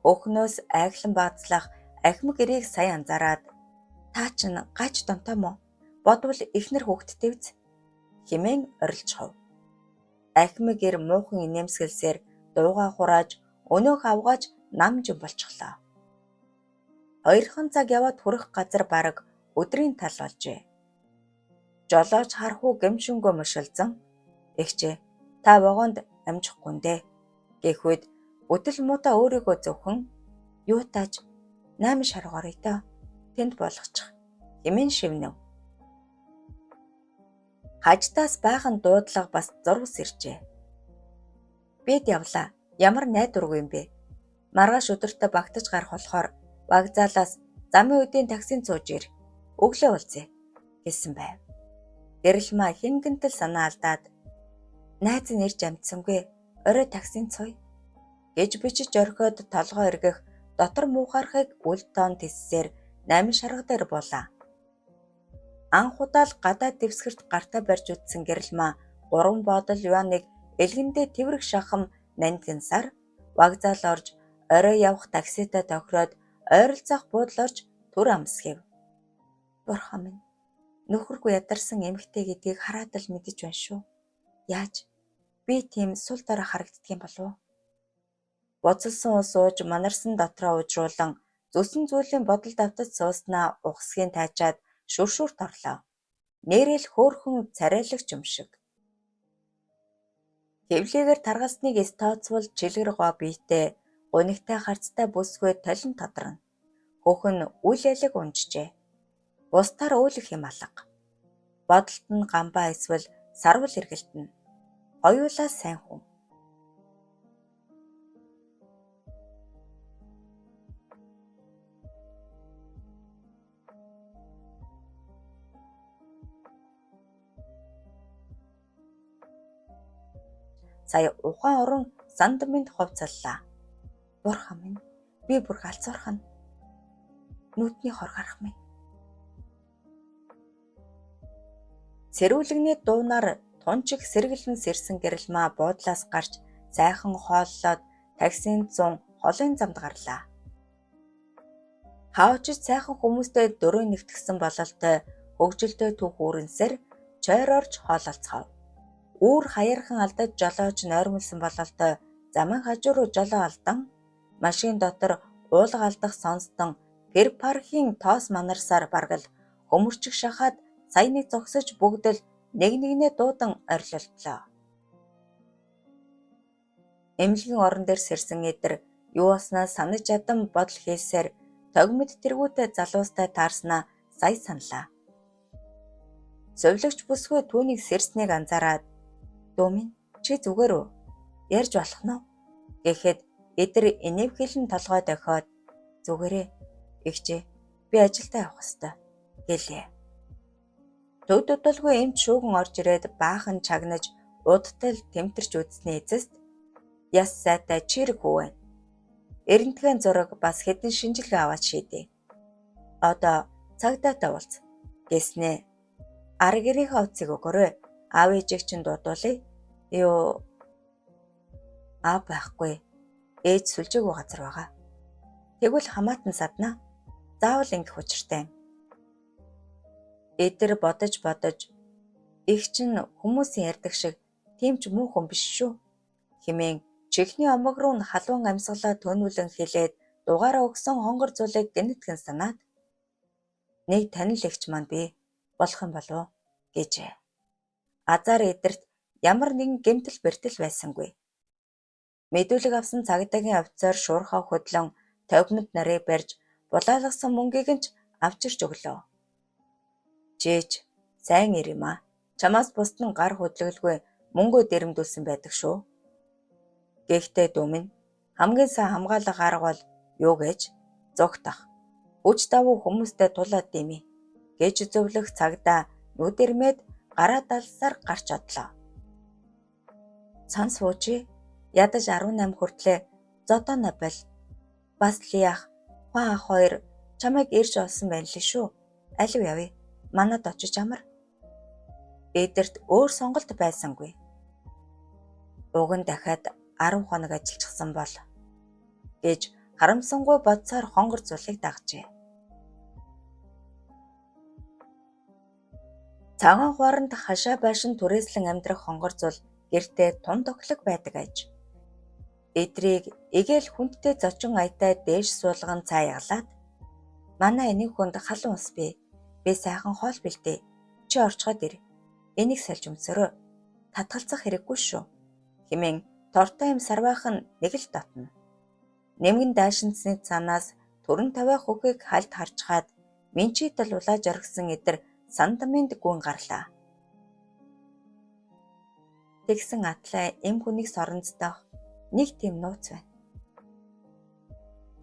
S1: өөхнөөс айглан баацлах ахмиг эрийг сая анзаараад "Та чинь гач донтой мó? Бодвол эхнэр хүүхэдтэй биз" хэмээн орилжхов. Ахмиг эр муухан инээмсгэлсээр дуугаа хурааж өнөөх авгааж намжин болчихлоо. 2 цаг яваад хүрэх газар бараг өдрийн тал болжээ. Жолооч хархуу гэмшингөө мушилзан "Эгчээ, та вагонд амжихгүй дээ" гэх үед өтөл муута өөрийгөө зөвхөн "Юу тааж 8 шаргаарыг та тэнд болгочих" хэмээн шивнэв. Хажтаас баахан дуудлага бас зурвас иржээ. "Бид явлаа. Ямар найдваргүй юм бэ? Маргааш өдөртөө багтаж гарах болохоор вокзалаас замын үдийн таксинд сууж ир. Өглөө уулзъя" гэсэн байв. Гэрэлмаа хингэнтэл санаа алдаад "Найз нь ирж амжсангүй. Орой таксинд сууя" гэж бичиж орхиод толгой эргэх дотор муухаархыг үл тоон тэссээр 8 шарга дээр буулаа. Анх удаал гадаад дэвсгэрт гартаа барьж үтсэн гэрэлмаа 3 боодол юаныг элгэндээ тэврэх шахам нандинсаар вокзал орж орой явах такситай тохироод ойролцоох буудлын орж түр амсгэв. Бурхан минь, нөхөргүй ядарсан эмэгтэй гэдгийг хараад л мэдэж байна шүү. Яаж би тийм сул дорой харагддгийн болов? Буцалсан ус ууж манарсан дотроо уужруулан зүсэн зүйлийн бодолд автаж сууснаа ухсхийн тайчаад шүршүрт орлоо. Нэрэл хөөхөн царайлагч юм шиг. Хэвлийгээр таргасныг эс тооцвол чилгэр гоо биетэй гунигтай харцтай бүсгүй толин тодрон. Хөөхн үл ялэг унжжээ. Бусдаар өөлөх юм алга. Бодолт нь гамбаа эсвэл сарвал эргэлтэн. Оюулаа сайн хүн. Сая ухаан орон сандаминд хувцаллаа. Бурхан минь, би бүр галзуурхан. Нүдний хор гарах минь. Сэрүүлэгний дуунаар тунчиг сэргэлэн сэрсэн гэрэлмаа буудлаас гарч сайхан хооллоод таксинд 100 холын замд гарлаа. Хаочж сайхан хүмүүстэй дөрөв нэгтгсэн бололтой хөгжилтэй түүх үүрэнсээр чойрорж хоололцгов. Үүр хаярхан алдаж жолооч нойрмолсон бололтой замын хажуу руу жолоо алдан машин дотор уулга алдах сонстон гэр пархийн тоос манарсаар баргал хөмөрчих шахаад саяныг зогсож бүгд л нэгнээ дуудан орилолтлоо. Эмнэлгийн орон дээр сэрсэн эдэр юу болсноо санаж ядам бодол хийсээр тогмид тэргүүтэй залуустай таарснаа сая саналаа. Зөвлөгч бүсгүй түүнийг сэрснийг анзаараад "Дүү минь, чи зүгээр үү? Ярьж болох нь?" гэхэд эдэр инэвхэлэн толгой дохиод "Зүгээрээ, эгчээ, би ажилдаа явах ёстой" гэлээ. Төв дудалгүй эмч шүүгэн орж ирээд баахан чагнаж удтал тэмтэрч үзсний эцэст "Яс сайтай чирэг хүү байна. Эрентхэн зураг бас хэдэн шинжилгээ аваад шийдэе. Одоо цагдаатай уулз" гэснээ. "Арга гэрийнхээ утсыг өгөөрэй. Аав ээжийг чинь дуудуулъя." "Юу аав байхгүй. Ээж сүлжээгүй газар байгаа. Тэгвэл хамаатан саднаа. Заавал ингэх учиртай юм." Эдэр бодож "Их чинь хүмүүсийн ярьдаг шиг тийм ч муу хүн биш шүү" хэмээн чихний омог руу нь халуун амьсгалаа төөнүүлэн хэлээд дугаараа өгсөн хонгор зулыг гэнэтгэн санаад "Нэг танил эгч маань би болох юм болов уу?" гэжээ. Азар эдэрт ямар нэгэн гэмтэл бэртэл байсангүй. Мэдүүлэг авсан цагдаагийн офицер шуурхаа хөдлөн тогмид нарыг барьж булаалгасан мөнгийг нь ч авчирч өглөө. "Чээж сайн ир юм аа. Чамаас бусд нь гар хөдлөглгүй мөнгөө дэрэмдүүлсэн байдаг шүү. Гэхдээ дүү минь, хамгийн сайн хамгаалах арга бол юу гэж зогтох. Хүч давуу хүмүүстэй тулаад димий" гэж зөвлөх цагдаа нүд ирмээд гараа далсаар гарч одлоо. "Сонс вүүчи, ядаж 18 хүртлээ зодооно бол. Бас лиях, хуан ах хоёр чамайг ирж олсон байна лээ шүү. Алив явъя. Манад очиж амар." Эдэрт өөр сонголт байсангүй. Уг нь дахиад 10 хоног ажиллажсан бол гэж харамсангүй бодсоор хонгор зулыг дагжээ. Цагаан хуаранд хашаа байшин түрээслэн амьдрах хонгор зул гэртээ тун тоглог байдаг аж. Эдрийг эгээл хүндтэй зочин аятай дээш суулган цааялаад "Манай энийг хүнд халуун ус бий. Би сайхан хоол бэлдээ. Чи орчход ир. Энийг сольж өмсөрөө. Татгалзах хэрэггүй шүү" хэмээн тортой юм сарвайхан нэг л дотно. Нэмгэн дайшинсны цанаас төрөн тавиах үгийг хальт харчхаад минчидэл улааж оргисон эдэр сандаминд гүн гарлаа. Тэгсэн атлаа эм хүнийг соронцдох нэг тийм нууц байна.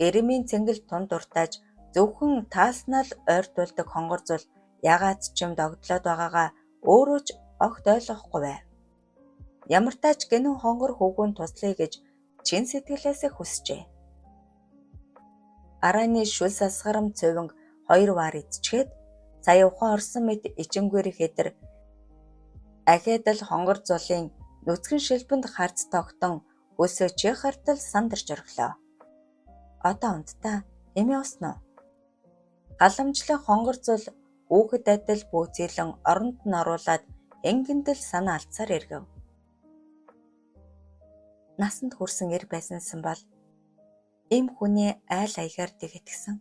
S1: Эрэмийн цэнгэл тун дуртаж зөвхөн тааснал ойртуулдаг хонгор зул ягаад ч юм догдлоод байгаагаа өөрөө ч огт ойлгохгүй байв. Ямар тач гэнэн хонгор хөвгүүн туслая гэж чин сэтгэлээсээ хүсжээ. Арааны шүл сасгарам цовинг 2 вар идчихэд сая ухаан орсон мэт ичингүүрх эдэр ахиад л хонгор зулын нүцгэн шилбэнд харц тогтон өсөө чих хартал сандарч орлоо. одоо унтдаа эмээ уснаа. Халамжлан хонгорцол хүүхэд адил бүүцэлэн оронд нь оруулаад энгиндэл санаа алдсаар эргэв. Насанд хүрсэн эр байсансан бол эм хүний айл аягаар тэгэтгсэн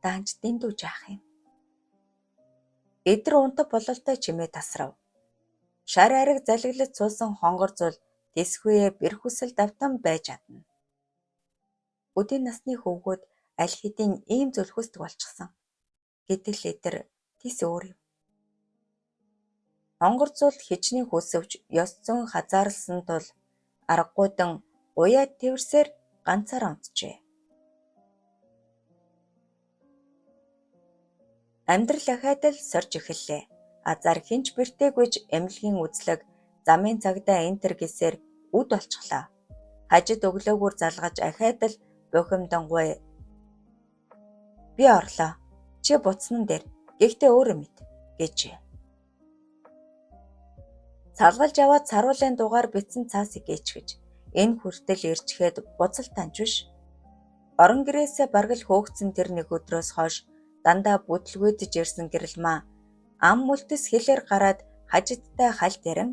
S1: даанч дэндүү жаах юм. Эдэр унтав бололтой чимээ тасрав. Шар ариг залгилж суусан хонгорцол тэсхүе бэр хүсэл давтан байж чадна. Өдийн насны хөвгүүд аль хэдийн ийм зүлхүсдэг болчихсон. Гэтэл эдэр тис өөр юм. Хонгорцол хичнээн хүсвч ёс зүйн хазаарлсан тул аргагүйдан уяад тэрсээр ганцаараа унтжээ. Амьдрал ахаад л сорж эхэллээ. Азар хинч бэртээгүйж эмнэлгийн үзлэг замын цагдаа энтер гэсээр үд болчихлоо. Хажид өглөөгөр залгаж ахаад л бухимдангуй би орлоо. Чи буцнан дээр гэхдээ өөрөө мэд гэжээ. Салгалж аваад саруулын дугаар битсэн цаас игээч гэж энэ хүртэл ирчгээд буцалтанч биш. Орон гэрээсээ бараг л хөөгцөн тэр нэг өдрөөс хойш дандаа бүтлгүйдэж ирсэн гэрэлмаа ам мүлтэс хэлээр гараад хажидтай халт яран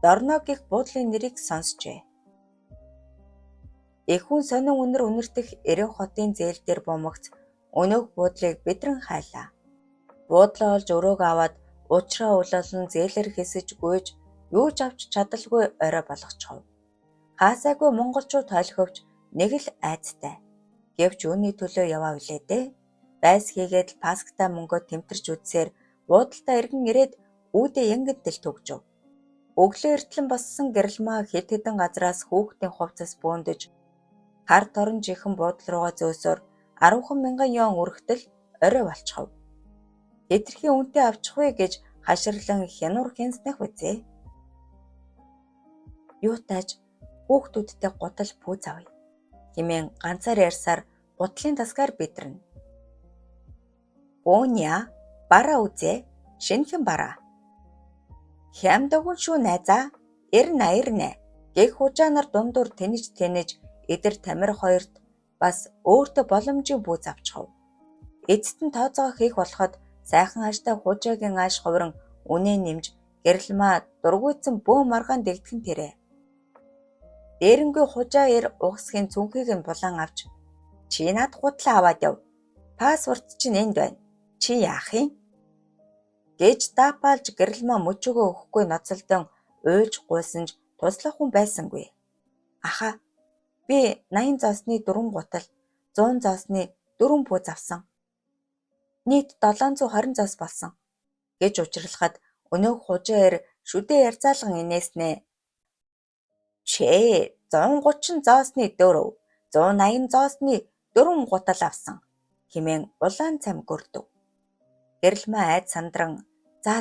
S1: Дорноо гих буудлын нэрийг сонсжээ. Эхүүн сонин үнэр үнэртэх Эрен хотын зээл дээр бомогц өнөөх буудлыг бидрэн хайлаа. Буудлаа олж өрөөг аваад уучраа улаалан зээлэр хэсэж гүйж юу ч авч чадалгүй орой болгочихов. Хаасаагүй монголчууд тойлоховч нэг л айцтай. Гэвч үүний төлөө яваа үлээ дээ. Байс хийгээд паскта мөнгөө тэмтэрч үдсээр буудалтаа эргэн ирээд үүдээ янгэнтэл төгжөв. Өглөө эртлэн боссон гэрэлмаа хэд хэдэн газраас хүүхдийн хувцас бөөндөж хар торон жихэн буудал руугаа зөөсөөр 10 мянган ён өргөтөл орой болчихов. Хэтэрхий үнэтэй авчихвэ гэж хаширлан хянуур хянснах үзээ. Юутайж хүүхдүүдтэй гутал пүүз авъя. Хэмээн ганцаар ярьсаар гутлын тасгаар бидэрнэ. Өөниа бараа үзээ. Шинхэн бараа. Хямдагун шүү найзаа. Ирнэ. Гэх хужаанаар дундуур тэнэж эдэр тамир хоёрт бас өөртөө боломжийн бүүз авчихв. Эцэст нь тооцоо хийх болоход сайхан ажтай хужаагийн ааш хувран үнэ нэмж гэрэлмаа дургуйцсан бөө маргаан дэгдхэн тэрэ. Дээрэнгүй хужаа ир угсхийн цүнхийг нь булан авч чи над гутлаа аваад яв. Паспорт чинь энд байна. Чи яах юм? Гэж даапаалж гэрэлмаа мөчөөгөө өгөхгүй ноцолдон уйлж гуйсанж туслах хүн байсангүй. Аха би 80 зоосны 4 гутал 100 зоосны 4 бүүз авсан. Нийт 720 зоос болсон гэж учирлахад өнөөх хужаар шүдээ ярзаалган инээснэ. Чээ 130 зоосны 4, 180 зоосны 4 гутал авсан хэмээн улаан цам гөрдөв. Гэрэлмаа айд сандран за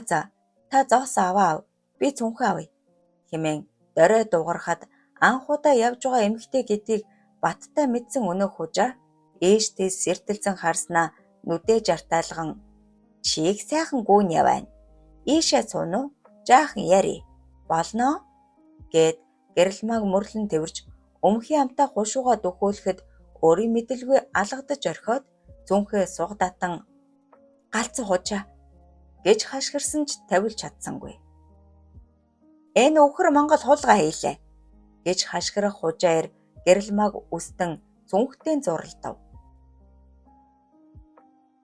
S1: та зоос аваа би цүнхээ авъя хэмээн дорой дугарахад анхудаа явж байгаа эмэгтэй гэдгийг баттай мэдсэн өнөөх хужаа ээжтэй сэртэлцэн харснаа нүдээ жартаалган чийг сайхан гүүн яваана. Ийшээ сууно жаахан яри болно гэд гэрэлмааг мөрлөн тэрвэрч өмхийн амтаа хушуугаа дөхөөлөхөд өөрийн мэдэлгүй алгадаж орхиод цүнхээ сугдатан галзуу хужаа гэж хашгирсан ч тавилж чадсангүй. Энэ өвхөр Монгол хулгай хийлээ гэж хашгирах хужаар гэрэлмааг үстэн цүнхтэн зурлдав.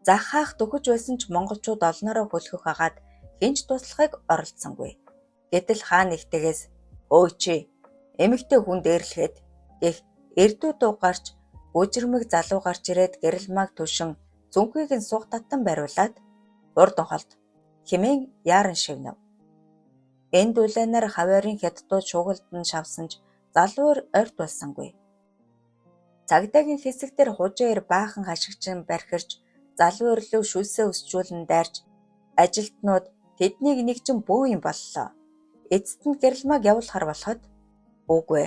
S1: Захаах дөхөж байсан ч монголчууд олноороо хөлхөх хагаад хинч туслахыг оролдсонгүй. Гэтэл хаан нэгтгээс өө чи эмэгтэй хүн дээрлэхэд гэх эрдүү дуу гарч бүжирмэг залуу гарч ирээд гэрэлмааг түшин цүнхийг нь суг татан бариулаад урд холд хэмээн яаран шивнэв. Энд улаанаар хаваарын хятадууд шуугилдан шавсанж залуур орд болсонгүй. Цагдаагийн хэсэг дээр хужаар баахан хашигчин бархирч залуу өрлөө шүлсээ өсчүүлэн дайрч ажилтнууд тэднийг нэгжин бөө юм боллоо. Эцэст нь гэрэлмааг явуулахар болоход үгүй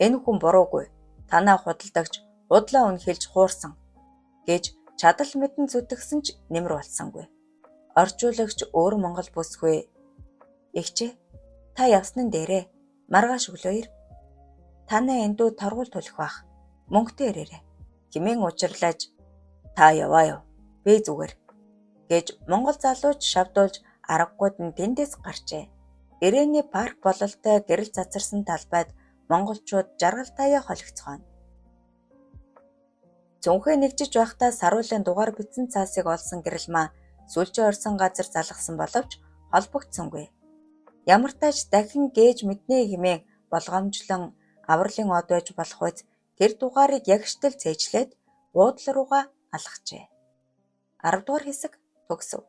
S1: энэ хүн буруугүй танаа худалдагч худлаа үнхэлж хуурсан гэж чадал мэдэн зүтгэсэн ч нэмэр болсонгүй. Орчуулагч өөр Монгол бүсгүй эгчээ та явснан дээрээ маргааш өглөө ир танаа эндүү торгуул төлөх бах мөнгөтэй ирээрэй хэмээн учирлаж "Та яваа юу? Би зүгээр" гэж монгол залууч шавдуулж аргагүйд нь тэндээс гарчээ. Ирээний парк бололтой гэрэл цацарсан талбайд монголчууд жаргалтаяа холигцгооно. Цүнхээ нэгжиж байхдаа саруулын дугаар бичсэн цаасыг олсон гэрэл маа сүлжээ орсон газар залгасан боловч холбогдсонгүй. Ямар тач дахин гээж мэднэ хэмээн болгоомжлон авралын од байж болох үз тэр дугаарыг ягштал цээжлээд буудлын руугаа алхажээ. 10 дугаар хэсэг төгсөв.